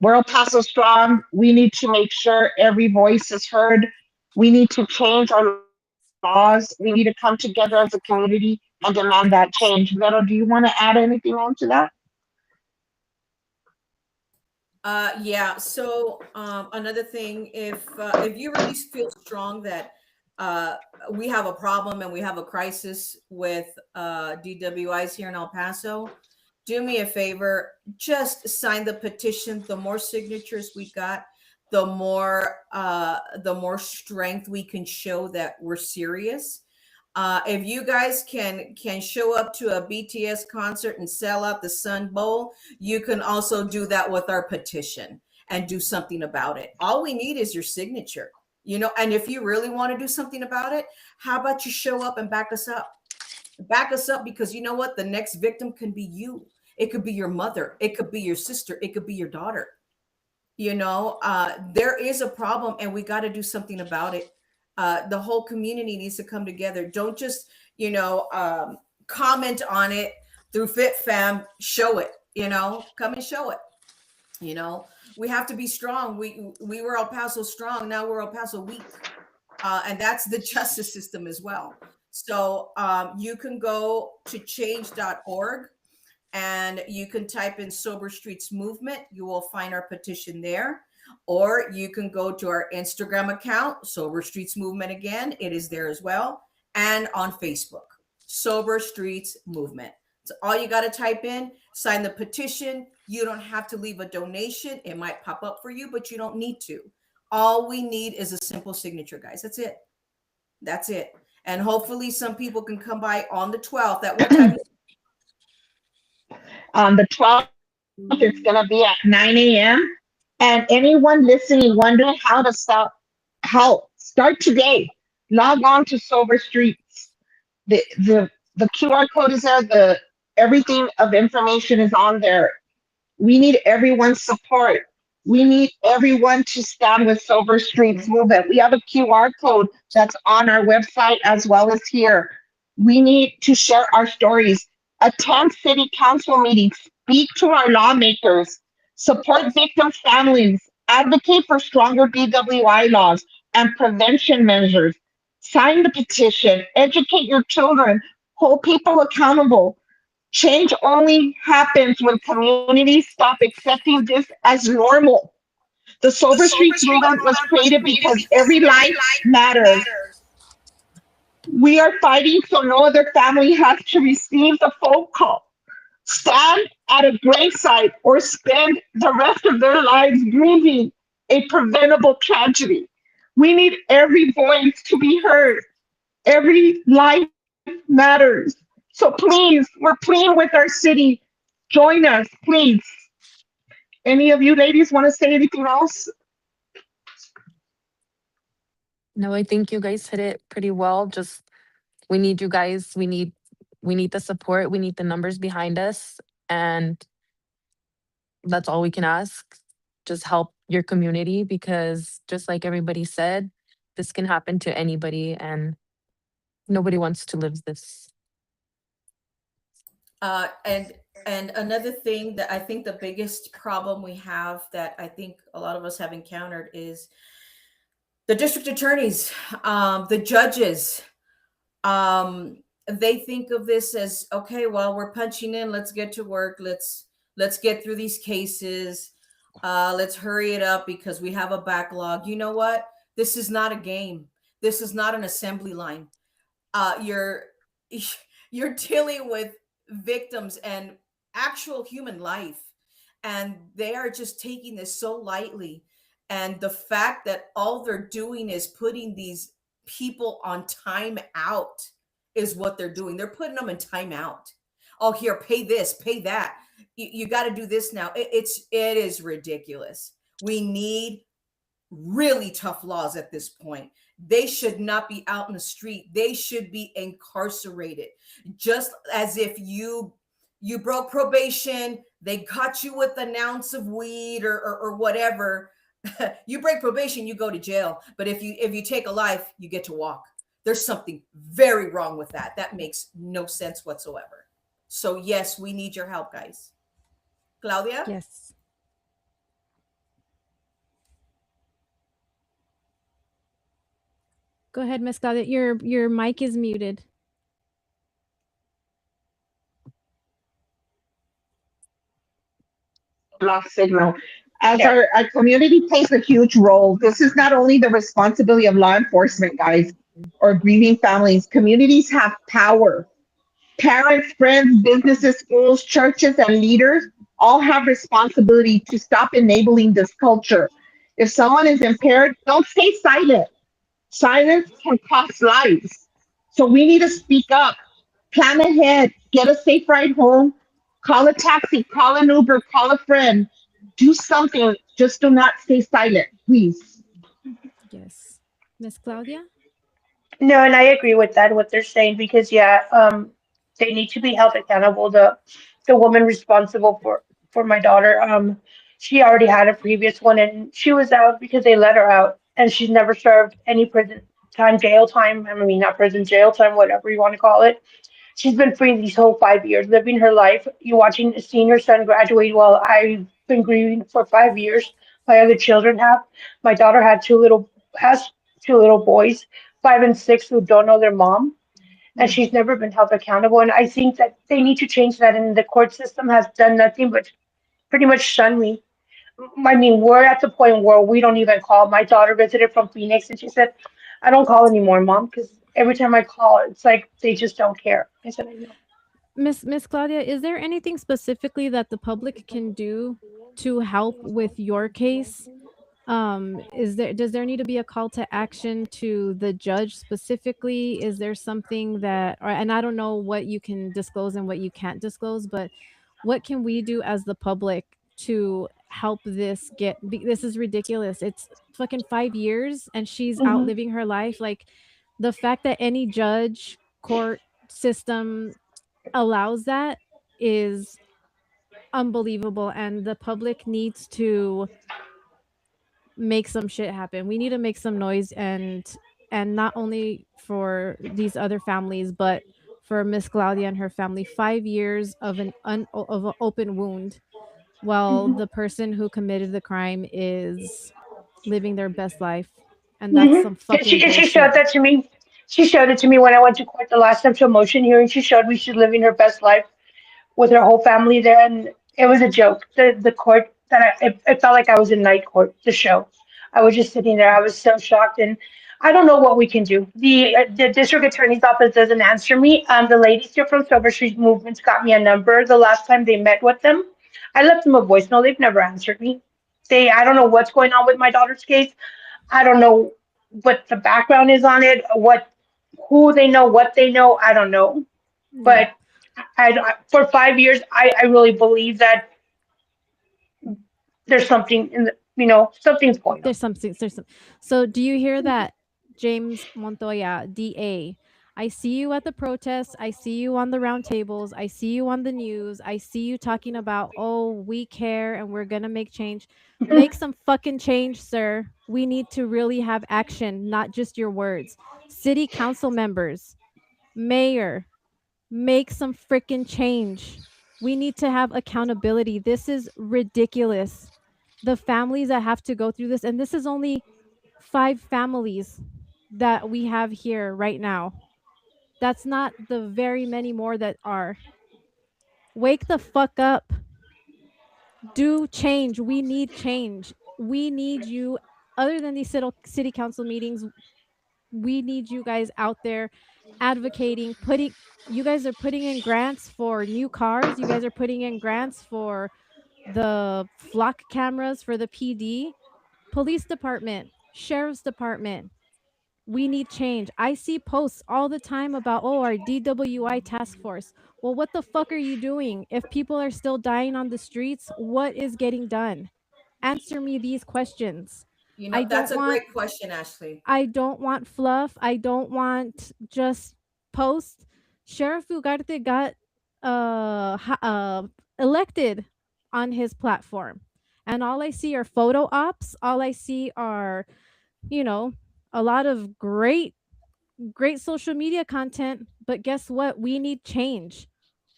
We're El Paso strong. We need to make sure every voice is heard. We need to change our laws. We need to come together as a community and demand that change. Vero, do you want to add anything on to that? Yeah. So another thing, if you really feel strong that we have a problem and we have a crisis with DWIs here in El Paso, do me a favor, just sign the petition. The more signatures we got, the more strength we can show that we're serious. If you guys can show up to a BTS concert and sell out the Sun Bowl, you can also do that with our petition and do something about it. All we need is your signature, and if you really want to do something about it, how about you show up and back us up? Back us up, because you know what? The next victim can be you. It could be your mother. It could be your sister. It could be your daughter. There is a problem and we got to do something about it. The whole community needs to come together. Don't just, comment on it through FitFam. Show it, come and show it. You know, we have to be strong. We were El Paso strong. Now we're El Paso weak. And that's the justice system as well. So you can go to change.org and you can type in Sober Streets Movement. You will find our petition there. Or you can go to our Instagram account, Sober Streets Movement again. It is there as well. And on Facebook, Sober Streets Movement. So all you got to type in, sign the petition. You don't have to leave a donation. It might pop up for you, but you don't need to. All we need is a simple signature, guys. That's it. That's it. And hopefully some people can come by on the 12th. At what time? On the 12th, it's going to be at 9 a.m. And anyone listening wondering how to start today. Log on to Sober Streets. The QR code is there. Everything of information is on there. We need everyone's support. We need everyone to stand with Sober Streets Movement. We have a QR code that's on our website as well as here. We need to share our stories, attend city council meetings, speak to our lawmakers, support victims' families, advocate for stronger BWI laws and prevention measures, sign the petition, educate your children, hold people accountable. Change only happens when communities stop accepting this as normal. The Sober Streets Movement was created because every life matters. We are fighting so no other family has to receive the phone call, stand at a gravesite, or spend the rest of their lives grieving a preventable tragedy. We need every voice to be heard. Every life matters. So please, we're pleading with our city. Join us, please. Any of you ladies want to say anything else? No, I think you guys hit it pretty well. Just we need you guys. We need the support. We need the numbers behind us, and that's all we can ask. Just help your community because, just like everybody said, this can happen to anybody, and nobody wants to live this. And another thing that I think the biggest problem we have that I think a lot of us have encountered is the district attorneys, the judges. They think of this as, okay, well, we're punching in. Let's get to work. Let's get through these cases. Let's hurry it up because we have a backlog. You know what? This is not a game. This is not an assembly line. You're dealing with victims and actual human life, and they are just taking this so lightly. And the fact that all they're doing is putting these people on time out is what they're doing. They're putting them in time out. Oh, here, pay this, pay that. You got to do this now. It is ridiculous. We need really tough laws at this point. They should not be out in the street. They should be incarcerated. Just as if you broke probation, they caught you with an ounce of weed or whatever. You break probation, you go to jail. But if you take a life, you get to walk. There's something very wrong with that. That makes no sense whatsoever. So yes, we need your help, guys. Claudia? Yes. Go ahead, Miss Claudia. Your mic is muted. Lost signal. As our community plays a huge role, this is not only the responsibility of law enforcement, guys, or grieving families. Communities have power. Parents, friends, businesses, schools, churches, and leaders all have responsibility to stop enabling this culture. If someone is impaired, don't stay silent. Silence can cost lives. So we need to speak up, plan ahead, get a safe ride home, call a taxi, call an Uber, call a friend. Do something. Just do not stay silent, please. Yes. Miss Claudia? No, and I agree with that, what they're saying, because they need to be held accountable. The woman responsible for my daughter. She already had a previous one, and she was out because they let her out, and she's never served any prison time, jail time. I mean, not prison, jail time, whatever you want to call it. She's been free these whole 5 years, living her life. You watching, seeing her son graduate while I've been grieving for 5 years. My other children have. My daughter has two little boys, 5 and 6, who don't know their mom, and Mm. she's never been held accountable. And I think that they need to change that, and the court system has done nothing but pretty much shun me. I mean, we're at the point where we don't even call. My daughter visited from Phoenix, and she said, "I don't call anymore, mom, because every time I call, it's like they just don't care." I said, "I know." Miss Claudia, is there anything specifically that the public can do to help with your case? Does there need to be a call to action to the judge specifically? Is there something that, or, and I don't know what you can disclose and what you can't disclose, but what can we do as the public to help this is ridiculous. It's fucking 5 years and she's out Hmm. living her life. Like, the fact that any judge, court system allows that is unbelievable, and the public needs to make some shit happen. We need to make some noise, and not only for these other families, but for Miss Claudia and her family. 5 years of of an open wound, while Hmm. the person who committed the crime is living their best life, and that's Hmm. some And fucking she bullshit. showed that to me. She showed it to me when I went to court the last time to a motion hearing. She showed me she's living her best life with her whole family there, and it was a joke. The court it felt like I was in night court. The show, I was just sitting there. I was so shocked, and I don't know what we can do. The district attorney's office doesn't answer me. The ladies here from Silver Street Movements got me a number the last time they met with them. I left them a voicemail. They've never answered me. I don't know what's going on with my daughter's case. I don't know what the background is on it. Who they know, what they know. I don't know, Yeah. but for 5 years, I really believe that there's something something's going on. There's some. So do you hear that, James Montoya, DA? I see you at the protests. I see you on the roundtables. I see you on the news. I see you talking about, oh, we care and we're gonna make change. Mhm. Make some fucking change, sir. We need to really have action, not just your words. City council members, mayor, make some freaking change. We need to have accountability. This is ridiculous. The families that have to go through this, and this is only 5 families that we have here right now. That's not the very many more that are. Wake the fuck up. Do change. We need change. We need you. Other than these city council meetings, we need you guys out there advocating, putting you guys are putting in grants for new cars, you guys are putting in grants for the flock cameras for the PD, police department, sheriff's department. We need change. I see posts all the time about, oh, our DWI task force. Well, what the fuck are you doing? If people are still dying on the streets, what is getting done? Answer me these questions. I That's don't a want great question, Ashley. I don't want fluff. I don't want just posts. Sheriff Ugarte got elected on his platform. And all I see are photo ops. All I see are, you know, a lot of great social media content. But guess what? We need change.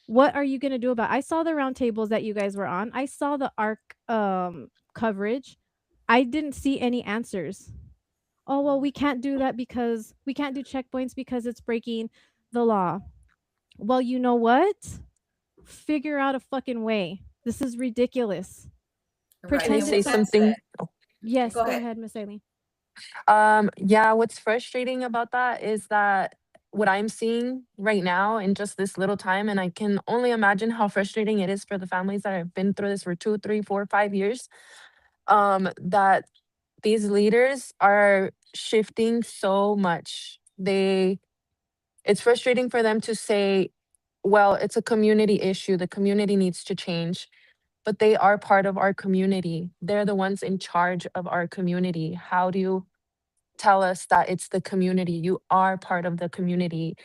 What are you going to do about it? I saw the roundtables that you guys were on. I saw the ARC coverage. I didn't see any answers. Oh, well, we can't do that because we can't do checkpoints because it's breaking the law. Well, you know what? Figure out a fucking way. This is ridiculous. Right. Can I Pretend And say with it's that not. said, something? Yes, go go ahead. ahead, Miss Aileen. Yeah, what's frustrating about that is that what I'm seeing right now in just this little time, and I can only imagine how frustrating it is for the families that have been through this for 2, 3, 4, 5 years, that these leaders are shifting so much. It's frustrating for them to say, well, it's a community issue. The community needs to change. But they are part of our community. They're the ones in charge of our community. How do you tell us that it's the community? You are part of the community.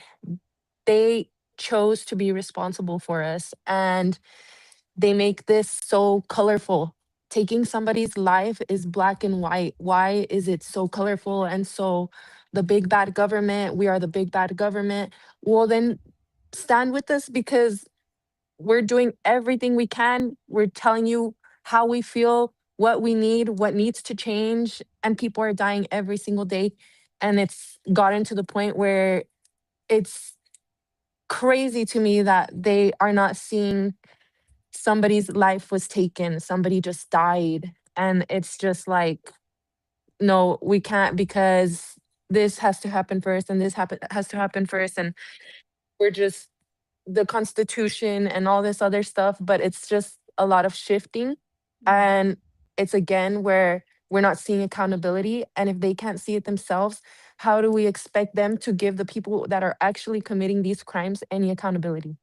They chose to be responsible for us, and they make this so colorful. taking somebody's life is black and white. Why is it so colorful and so the big bad government? We are the big bad government. Well, then stand with us because we're doing everything we can. We're telling you how we feel, what we need, what needs to change. And people are dying every single day. And it's gotten to the point where it's crazy to me that they are not seeing somebody's life was taken, somebody just died. And it's just like, no, we can't because this has to happen first and has to happen first. And we're just the Constitution and all this other stuff, but it's just a lot of shifting. And it's again where we're not seeing accountability. And if they can't see it themselves, how do we expect them to give the people that are actually committing these crimes any accountability?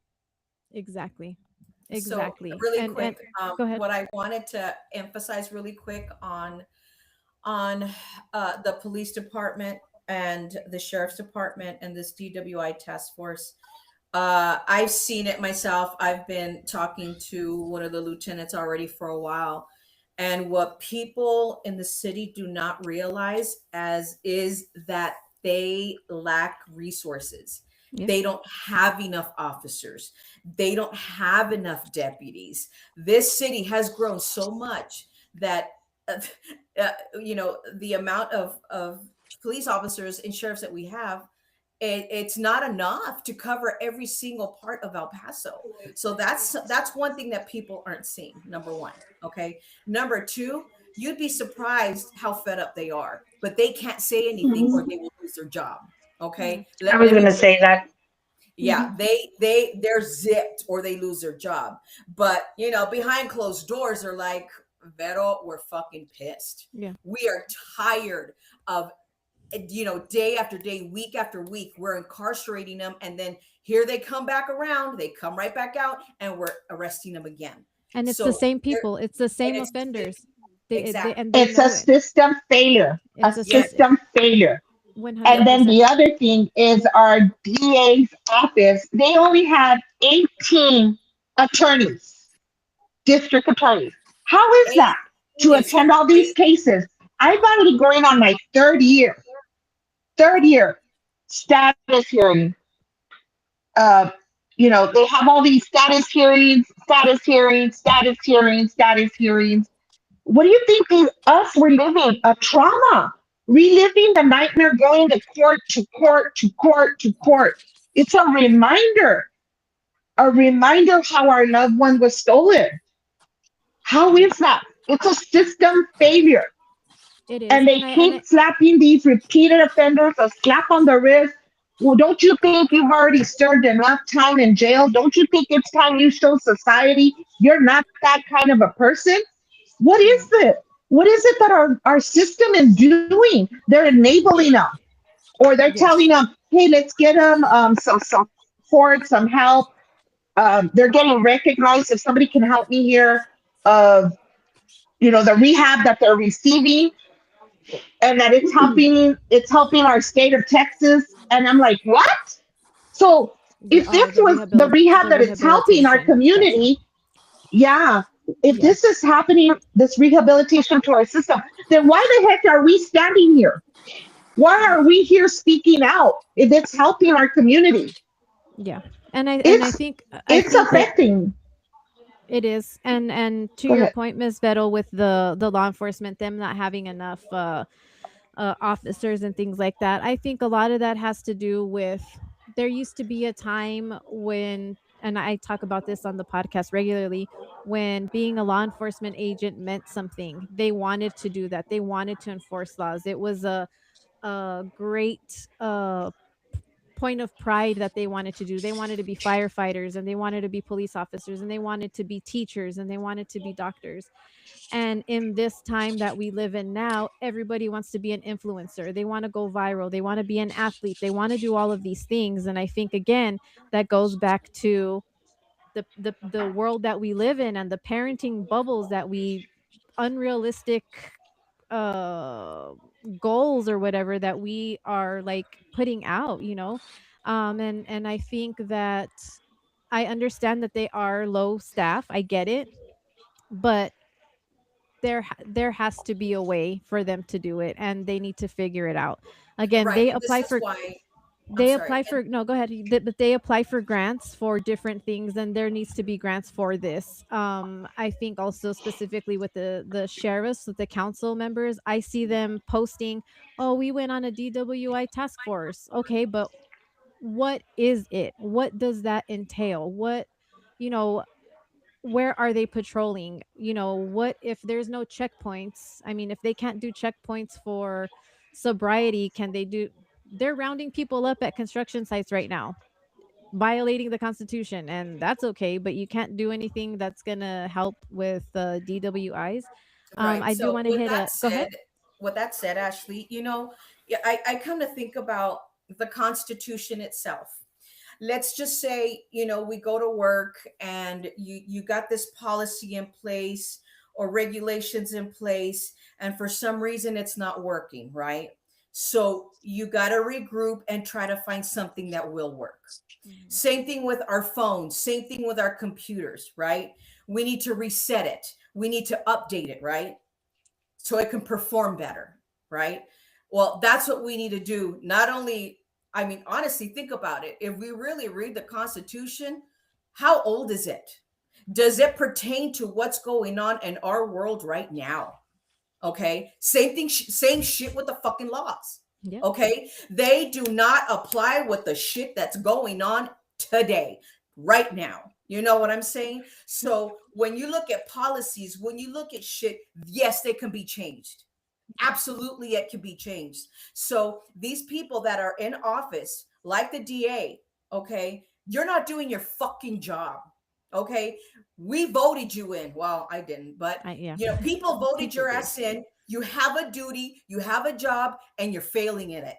Exactly. So Exactly. really And quick, go ahead. what I wanted to emphasize really quick on the police department and the sheriff's department and this DWI task force. I've seen it myself. I've been talking to one of the lieutenants already for a while. And what people in the city do not realize as is that they lack resources. Yeah. They don't have enough officers. They don't have enough deputies. This city has grown so much that the amount of police officers and sheriffs that we have, it's not enough to cover every single part of El Paso. So that's one thing that people aren't seeing. Number one. Okay. Number two, you'd be surprised how fed up they are, but they can't say anything or they will lose their job. Okay. I was Let me gonna say that. yeah, they're zipped or they lose their job. But behind closed doors, they're like, Vero, we're fucking pissed. Yeah. We are tired of day after day, week after week, we're incarcerating them, and then here they come back around, they come right back out, and we're arresting them again. And it's So the same they're- people. It's the same it's- offenders. exactly. And they It's know a it. system failure. It's A a system failure. 100%. And then the other thing is our DA's office, they only have 18 attorneys, district attorneys. How is that to Yes. attend all these cases? I'm already going on my third year status hearing. They have all these status hearings. What do you think us were living a trauma, reliving the nightmare, going to court to court to court to court. It's a reminder how our loved one was stolen. How is that? It's a system failure. It is. And they keep slapping these repeated offenders a slap on the wrist. Well, don't you think you've already served enough time in jail? Don't you think it's time you show society you're not that kind of a person? What is it? What is it that our system is doing? They're enabling them, or they're telling them, "Hey, let's get them some support, some help." They're getting recognized. If somebody can help me here, of the rehab that they're receiving, and that it's helping our state of Texas. And I'm like, what? So if this was the rehab that is helping our community, yeah. If this is happening, this rehabilitation to our system, then why the heck are we standing here? Why are we here speaking out if it's helping our community? Yeah. And I think it's affecting. It is. And to Go your ahead. point, Ms. Vettel, with the law enforcement, them not having enough officers and things like that, I think a lot of that has to do with, there used to be a time when, and I talk about this on the podcast regularly, when being a law enforcement agent meant something. They wanted to do that. They wanted to enforce laws. It was a great point of pride that they wanted to do. They wanted to be firefighters, and they wanted to be police officers, and they wanted to be teachers, and they wanted to be doctors. And in this time that we live in now, everybody wants to be an influencer. They want to go viral. They want to be an athlete. They want to do all of these things. And I think, again, that goes back to the world that we live in, and the parenting bubbles that unrealistic goals or whatever that we are like putting out, and I think that I understand that they are low staff. I get it. But there has to be a way for them to do it, and they need to figure it out. Again, Right. they And this apply is for why I'm they sorry. apply for no, go ahead. But they apply for grants for different things, and there needs to be grants for this. I think also specifically with the sheriffs, with the council members, I see them posting, "Oh, we went on a DWI task force." Okay, but what is it? What does that entail? What, you know, where are they patrolling? What if there's no checkpoints? I mean, if they can't do checkpoints for sobriety, can they do? They're rounding people up at construction sites right now, violating the Constitution, and that's okay. But you can't do anything that's gonna help with DWIs. Right. I do So want to hit a. Go ahead. with that said, Ashley, yeah, I come to think about the Constitution itself. Let's just say, we go to work and you got this policy in place or regulations in place, and for some reason it's not working, right? So you got to regroup and try to find something that will work. Same thing with our phones, same thing with our computers, right? We need to reset it. We need to update it, right? So it can perform better, right? Well, that's what we need to do. Not only, I mean, honestly, think about it. If we really read the Constitution, how old is it? Does it pertain to what's going on in our world right now? Okay. Same thing, same shit with the fucking laws. Yeah. Okay. They do not apply with the shit that's going on today, right now. You know what I'm saying? So when you look at policies, when you look at shit, yes, they can be changed. Absolutely, it can be changed. So these people that are in office, like the DA, okay, you're not doing your fucking job. Okay. We voted you in. Well, I didn't, but Yeah. people voted People your did. ass in. You have a duty, you have a job, and you're failing in it.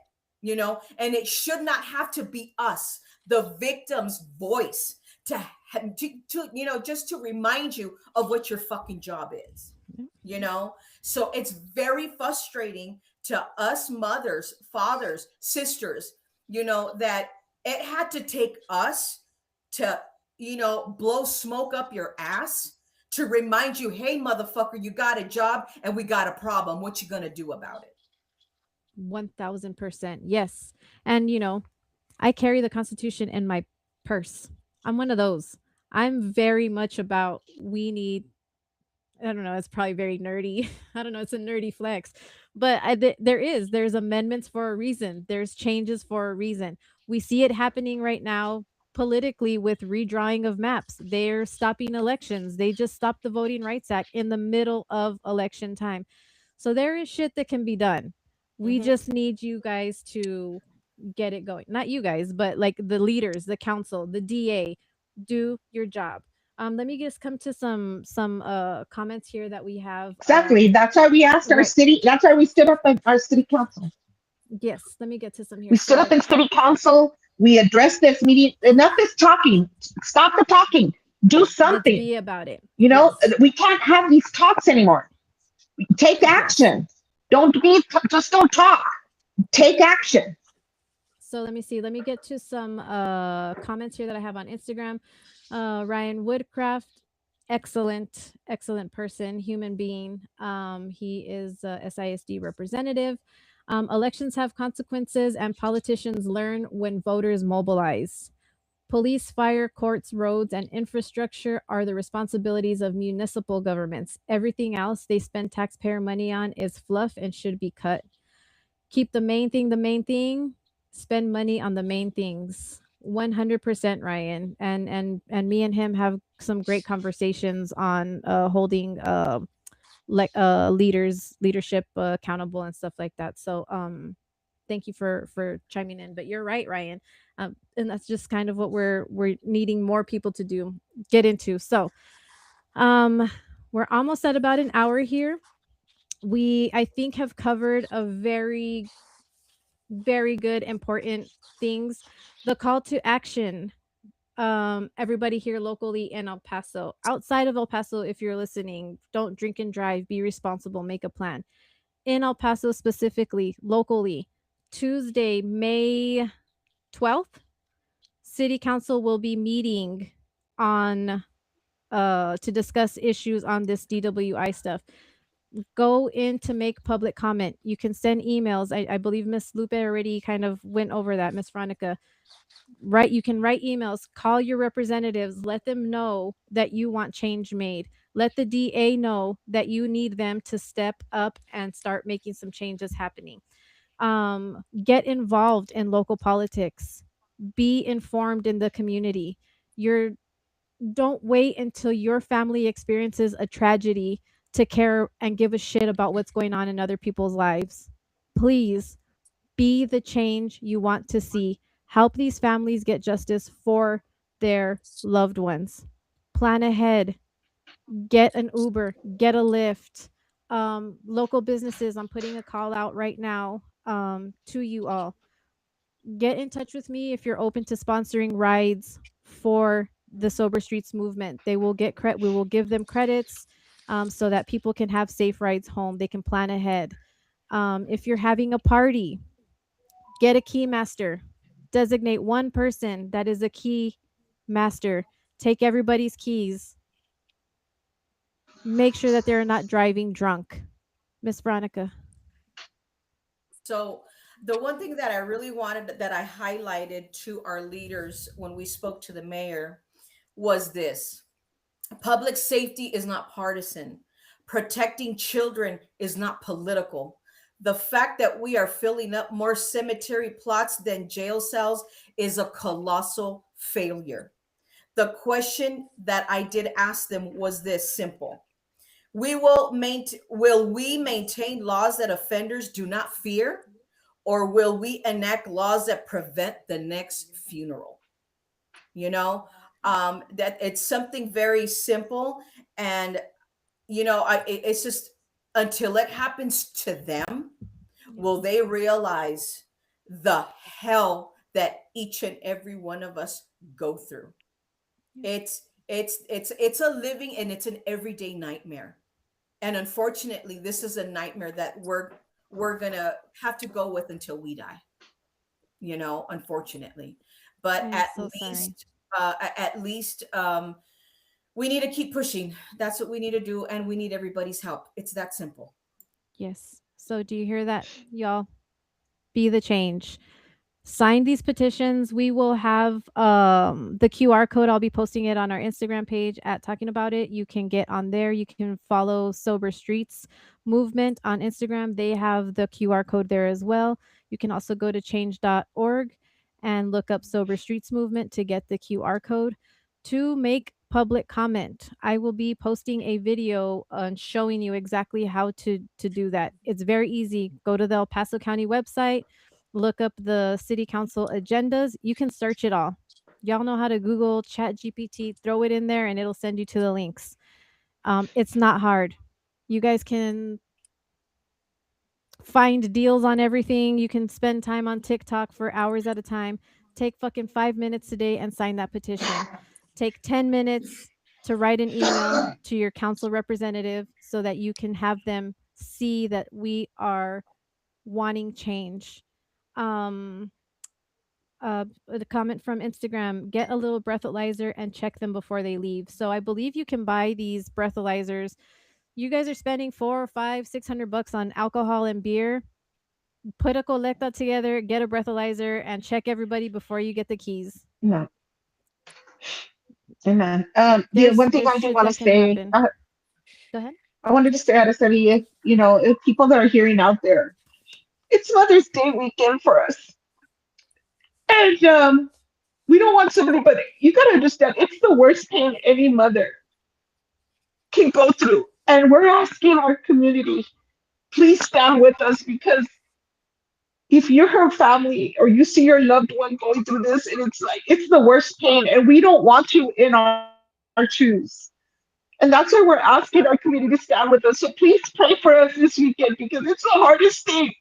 And it should not have to be us, the victim's voice, to just to remind you of what your fucking job is. So it's very frustrating to us mothers, fathers, sisters, that it had to take us to blow smoke up your ass to remind you, hey, motherfucker, you got a job and we got a problem. What you gonna do about it? 1000%. Yes. And I carry the Constitution in my purse. I'm one of those. I'm very much about we need. I don't know. It's probably very nerdy. I don't know. It's a nerdy flex, but there's amendments for a reason. There's changes for a reason. We see it happening right now politically with redrawing of maps. They're stopping elections. They just stopped the Voting Rights Act in the middle of election time. So there is shit that can be done. We just need you guys to get it going. Not you guys, but like the leaders, the council, the DA, do your job. Let me just come to some comments here that we have. Exactly. That's why we asked our right. city. That's why we stood up at our city council. Yes, let me get to some here. We stood up in city council. We addressed this meeting. Enough is talking. Stop the talking. Do Let's something. be about it. Yes. Yes. We can't have these talks anymore. Take action. Yes. Just don't talk. Take action. So let me see. Let me get to some comments here that I have on Instagram. Ryan Woodcraft, excellent person, human being. He is a SISD representative. Elections have consequences, and politicians learn when voters mobilize. Police, fire, courts, roads, and infrastructure are the responsibilities of municipal governments. Everything else they spend taxpayer money on is fluff and should be cut. Keep the main thing the main thing. Spend money on the main things. 100%, Ryan. And me and him have some great conversations on holding leadership accountable and stuff like that. So thank you for chiming in. But you're right, Ryan. And that's just kind of what we're needing more people to get into. So we're almost at about an hour here. We, I think, have covered a very, very good, important things. The call to action, everybody here locally in El Paso, outside of El Paso, if you're listening, don't drink and drive, be responsible, make a plan. In El Paso specifically, locally, Tuesday, May 12th, City Council will be meeting on to discuss issues on this DWI stuff. Go in to make public comment. You can send emails. I believe Miss Lupe already kind of went over that, Miss Veronica. Right, you can write emails, call your representatives, let them know that you want change made. Let the DA know that you need them to step up and start making some changes happening. Get involved in local politics. Be informed in the community. You're Don't wait until your family experiences a tragedy to care and give a shit about what's going on in other people's lives. Please be the change you want to see. Help these families get justice for their loved ones. Plan ahead. Get an Uber, get a Lyft. Local businesses, I'm putting a call out right now to you all. Get in touch with me if you're open to sponsoring rides for the Sober Streets movement. They will get credit. We will give them credits so that people can have safe rides home. They can plan ahead. If you're having a party, get a key master. Designate one person that is a key master. Take everybody's keys. Make sure that they're not driving drunk. Miss Veronica. So the one thing that I really wanted that I highlighted to our leaders when we spoke to the mayor was this: public safety is not partisan. Protecting children is not political. The fact that we are filling up more cemetery plots than jail cells is a colossal failure. The question that I did ask them was this simple: will we maintain laws that offenders do not fear, or will we enact laws that prevent the next funeral? You know, that it's something very simple. And it's just, until it happens to them, will they realize the hell that each and every one of us go through. It's a living, and it's an everyday nightmare. And unfortunately, this is a nightmare that we're gonna have to go with until we die, unfortunately. But I am at so sorry. least at least we need to keep pushing. That's what we need to do, and we need everybody's help. It's that simple. Yes. So do you hear that, y'all? Be the change. Sign these petitions. We will have the QR code. I'll be posting it on our Instagram page at Talking About It. You can get on there. You can follow Sober Streets Movement on Instagram. They have the QR code there as well. You can also go to change.org and look up Sober Streets Movement to get the QR code to make public comment. I will be posting a video on showing you exactly how to do that. It's very easy. Go to the El Paso County website, look up the city council agendas. You can search it all. Y'all know how to Google Chat GPT, throw it in there and it'll send you to the links. It's not hard. You guys can find deals on everything. You can spend time on TikTok for hours at a time. Take fucking 5 minutes a day and sign that petition. Take 10 minutes to write an email to your council representative so that you can have them see that we are wanting change. A comment from Instagram: get a little breathalyzer and check them before they leave. So I believe you can buy these breathalyzers. You guys are spending $400, $500, $600 on alcohol and beer. Put a colecta together, get a breathalyzer, and check everybody before you get the keys. No. Amen. The one thing I do shit want to that can say, happen. Go ahead. I wanted to say out of study, if people that are hearing out there, it's Mother's Day weekend for us. And we don't want somebody, but you got to understand, it's the worst pain any mother can go through. And we're asking our community, please stand with us, because if you're her family or you see your loved one going through this, and it's the worst pain, and we don't want you in our shoes. And that's why we're asking our community to stand with us. So please pray for us this weekend, because it's the hardest thing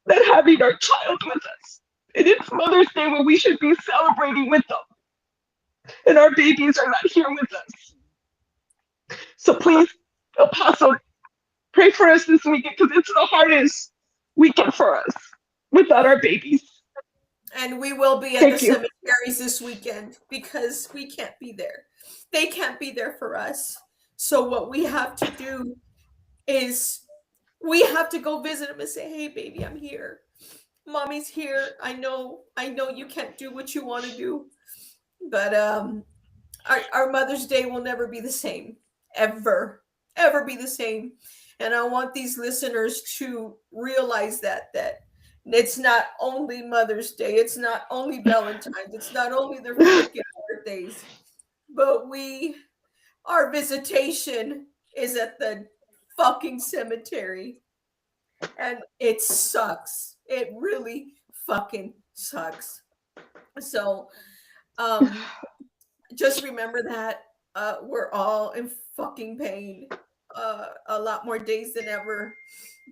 than having our child with us. And it's Mother's Day when we should be celebrating with them. And our babies are not here with us. So please, El Paso, pray for us this weekend, because it's the hardest weekend for us without our babies. And we will be at the cemeteries this weekend because we can't be there. They can't be there for us. So what we have to do is We have to go visit him and say, "Hey, baby, I'm here. Mommy's here. I know you can't do what you want to do, but our Mother's Day will never be the same, ever be the same." And I want these listeners to realize that it's not only Mother's Day, it's not only Valentine's, it's not only their freaking birthdays, but our visitation is at the fucking cemetery, and it sucks. It really fucking sucks. So, um, just remember that we're all in fucking pain, a lot more days than ever.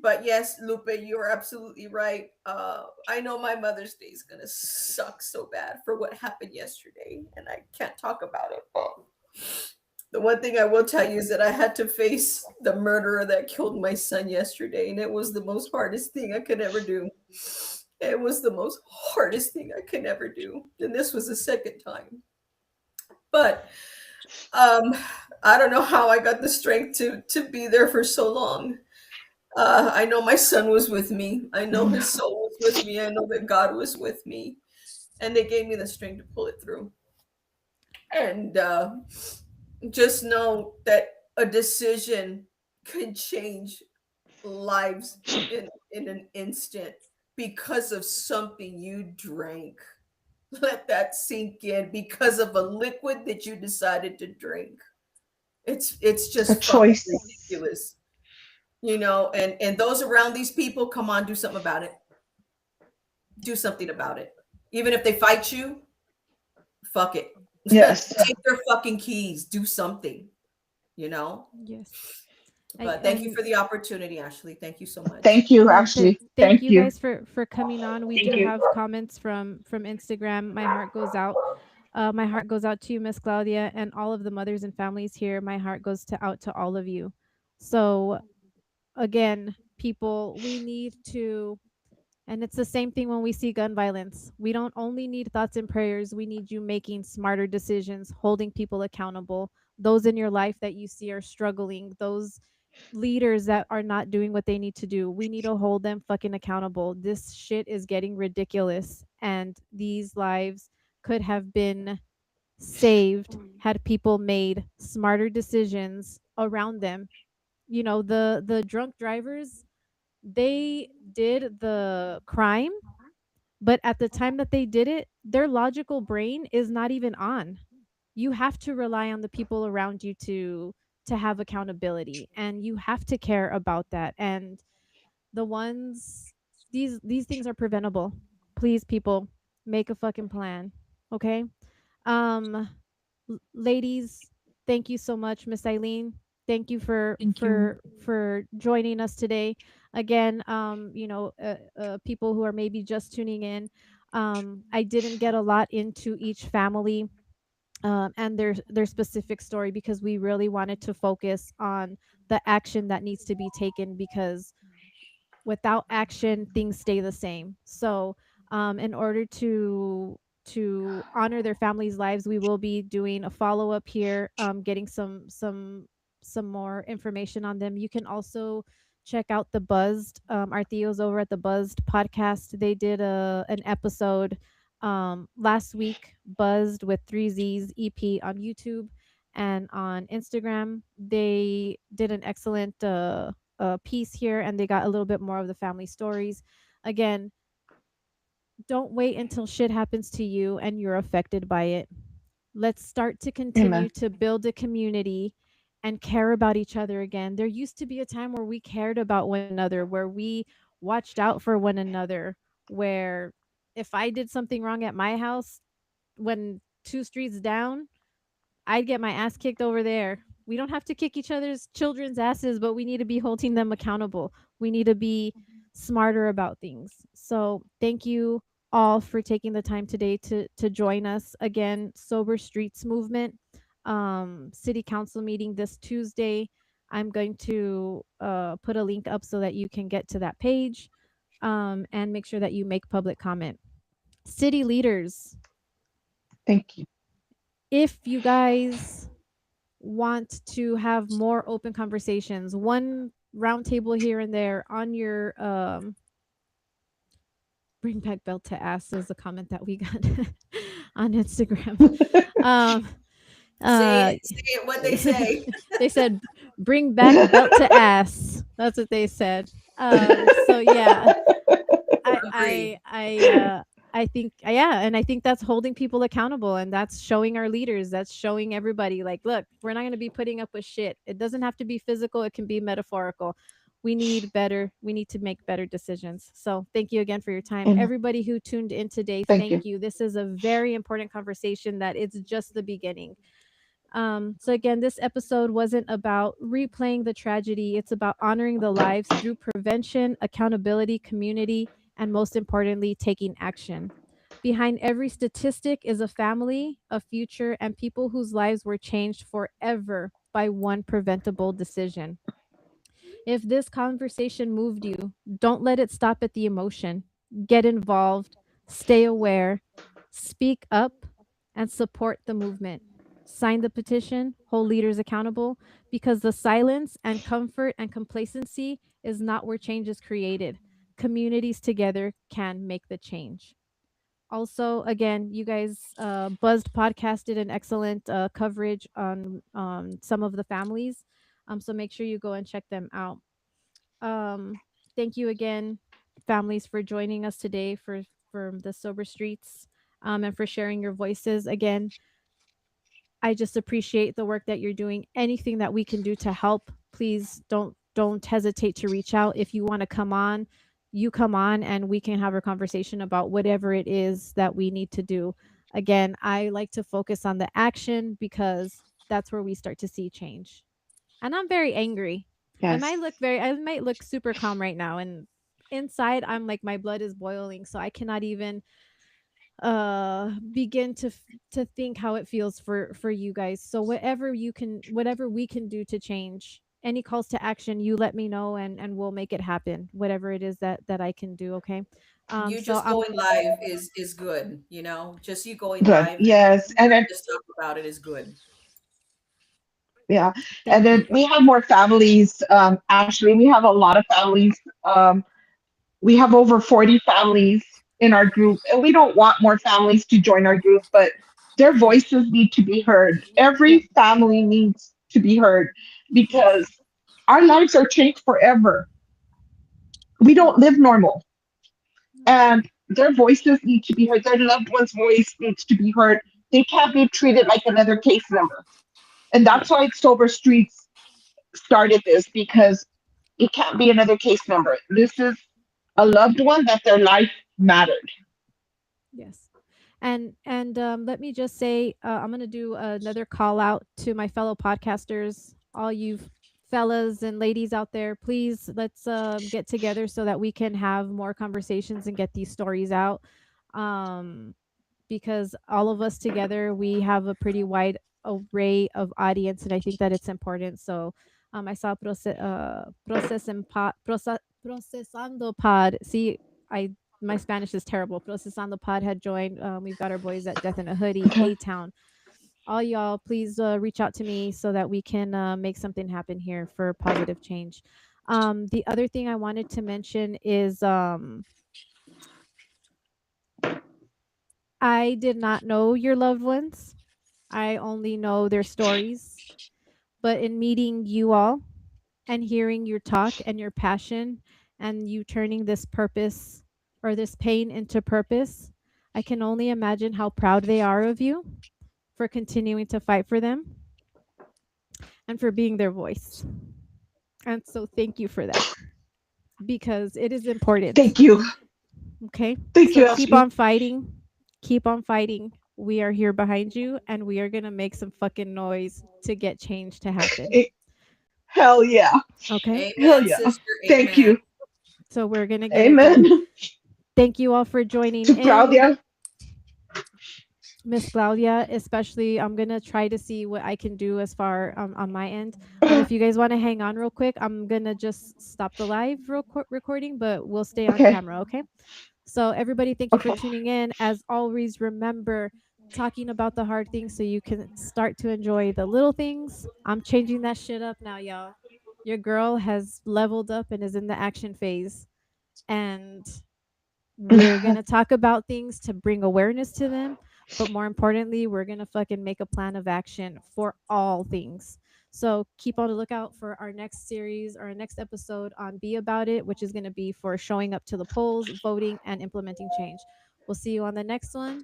But yes, Lupe, you're absolutely right. I know my Mother's Day is gonna suck so bad for what happened yesterday, and I can't talk about it. But the one thing I will tell you is that I had to face the murderer that killed my son yesterday, and it was the most hardest thing I could ever do. It was the most hardest thing I could ever do, and this was the second time. But um, I don't know how I got the strength to be there for so long. I know my son was with me. I know his soul was with me. I know that God was with me, and they gave me the strength to pull it through. And just know that a decision can change lives in an instant because of something you drank. Let that sink in, because of a liquid that you decided to drink. It's A just fucking choice. ridiculous. And those around these people, come on, do something about it. Do something about it. Even if they fight you, fuck it. Yes. Take their fucking keys. Do something, you know? Yes. But thank you for the opportunity, Ashley. Thank you so much. Thank you, And Ashley. thank Thank you you. guys for coming on. We Thank do you. have comments from Instagram. My heart goes out. My heart goes out to you, Miss Claudia, and all of the mothers and families here. My heart goes out to all of you. So again, people, we need to, and it's the same thing when we see gun violence. We don't only need thoughts and prayers, we need you making smarter decisions, holding people accountable. Those in your life that you see are struggling, those leaders that are not doing what they need to do, we need to hold them fucking accountable. This shit is getting ridiculous, and these lives could have been saved had people made smarter decisions around them. You know, the drunk drivers, they did the crime, but at the time that they did it, their logical brain is not even on. You have to rely on the people around you to have accountability, and you have to care about that. And the ones, these things are preventable. Please, people, make a fucking plan. Okay? Um Ladies, thank you so much. Miss Eileen, thank you Thank you. for joining us today. Again, people who are maybe just tuning in, I didn't get a lot into each family and their specific story, because we really wanted to focus on the action that needs to be taken, because without action things stay the same. So in order to honor their families lives, we will be doing a follow-up here, getting some more information on them. You can also check out the Buzzed, our Theos over at the Buzzed podcast. They did an episode last week, Buzzed with 3Z's EP, on YouTube and on Instagram. They did an excellent piece here, and they got a little bit more of the family stories. Again, don't wait until shit happens to you and you're affected by it. Let's start to continue Amen. to build a community and care about each other again. There used to be a time where we cared about one another, where we watched out for one another, where if I did something wrong at my house, when two streets down, I'd get my ass kicked over there. We don't have to kick each other's children's asses, but we need to be holding them accountable. We need to be smarter about things. So, thank you all for taking the time today to join us. Again, Sober Streets Movement, city council meeting this Tuesday. I'm going to put a link up so that you can get to that page, and make sure that you make public comment. City leaders, Thank you. if you guys want to have more open conversations, one roundtable here and there on your bring back belt to ass is a comment that we got on Instagram. Um, Say it what they say. they said, "Bring back belt to ass." That's what they said. So yeah, Agreed. I think yeah, and I think that's holding people accountable, and that's showing our leaders, that's showing everybody, like, look, we're not going to be putting up with shit. It doesn't have to be physical; it can be metaphorical. We need better. We need to make better decisions. So thank you again for your time, Amen. everybody who tuned in today. Thank you. Thank you. This is a very important conversation. That it's just the beginning. So again, this episode wasn't about replaying the tragedy. It's about honoring the lives through prevention, accountability, community, and most importantly, taking action. Behind every statistic is a family, a future, and people whose lives were changed forever by one preventable decision. If this conversation moved you, don't let it stop at the emotion. Get involved, stay aware, speak up, and support the movement. Sign the petition, hold leaders accountable, because the silence and comfort and complacency is not where change is created. Communities together can make the change. Also, again, you guys, Buzzed Podcast did an excellent coverage on some of the families. So make sure you go and check them out. Um, Thank you again, families, for joining us today for the Sober Streets, and for sharing your voices. Again, I just appreciate the work that you're doing. Anything that we can do to help, please don't hesitate to reach out. If you want to come on, you come on and we can have a conversation about whatever it is that we need to do. Again, I like to focus on the action because that's where we start to see change. And I'm very angry. Yes. I might look super calm right now, and inside I'm like my blood is boiling, so I cannot even begin to think how it feels for you guys. So whatever we can do to change, any calls to action, you let me know, and we'll make it happen, whatever it is that I can do. Okay. You So just I'm going live is good, you know. Just you going Good. live, Yes. And then, just talk about it is good. yeah. And thank then you. we have more families. Ashley, we have a lot of families. We have over 40 families in our group, and we don't want more families to join our group, but their voices need to be heard. Yep. Every family needs to be heard because our lives are changed forever. We don't live normal, and their voices need to be heard. Their loved one's voice needs to be heard. They can't be treated like another case number. And that's why Sober Streets started this, because it can't be another case number. This is a loved one that their life mattered. Yes. And let me just say, I'm gonna do another call out to my fellow podcasters, all you fellas and ladies out there. Please, let's get together so that we can have more conversations and get these stories out. Um, because all of us together, we have a pretty wide array of audience, and I think that it's important. So, I saw Procesando Pod. See, I my Spanish is terrible. Procesando Pod had joined. We've got our boys at Death in a Hoodie, Okay. A Town. All y'all, please reach out to me so that we can make something happen here for positive change. The other thing I wanted to mention is I did not know your loved ones. I only know their stories. But in meeting you all and hearing your talk and your passion and you turning this purpose or this pain into purpose, I can only imagine how proud they are of you for continuing to fight for them and for being their voice. And so thank you for that, because it is important. Thank you. Okay. Thank you, So keep Ashley. on fighting. Keep on fighting. We are here behind you, and we are going to make some fucking noise to get change to happen. Hell yeah. Okay. Hell Amen, yeah. sister. Thank Amen. you. So we're going to get it done. Amen. Thank you all for joining To in. Claudia. Miss Claudia, especially, I'm going to try to see what I can do as far on my end. If you guys want to hang on real quick, I'm going to just stop the live recording, but we'll stay on Okay. camera. Okay. So everybody, thank you for Okay. tuning in. As always, remember talking about the hard things so you can start to enjoy the little things. I'm changing that shit up now, y'all. Your girl has leveled up and is in the action phase. And we're going to talk about things to bring awareness to them. But more importantly, we're going to fucking make a plan of action for all things. So keep on the lookout for our next series or our next episode on Be About It, which is going to be for showing up to the polls, voting, and implementing change. We'll see you on the next one.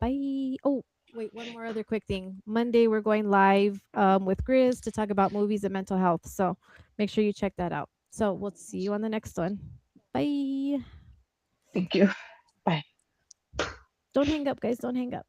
Bye. Oh, wait, one more other quick thing. Monday, we're going live with Grizz to talk about movies and mental health. So make sure you check that out. So we'll see you on the next one. Bye. Thank you. Don't hang up, guys. Don't hang up.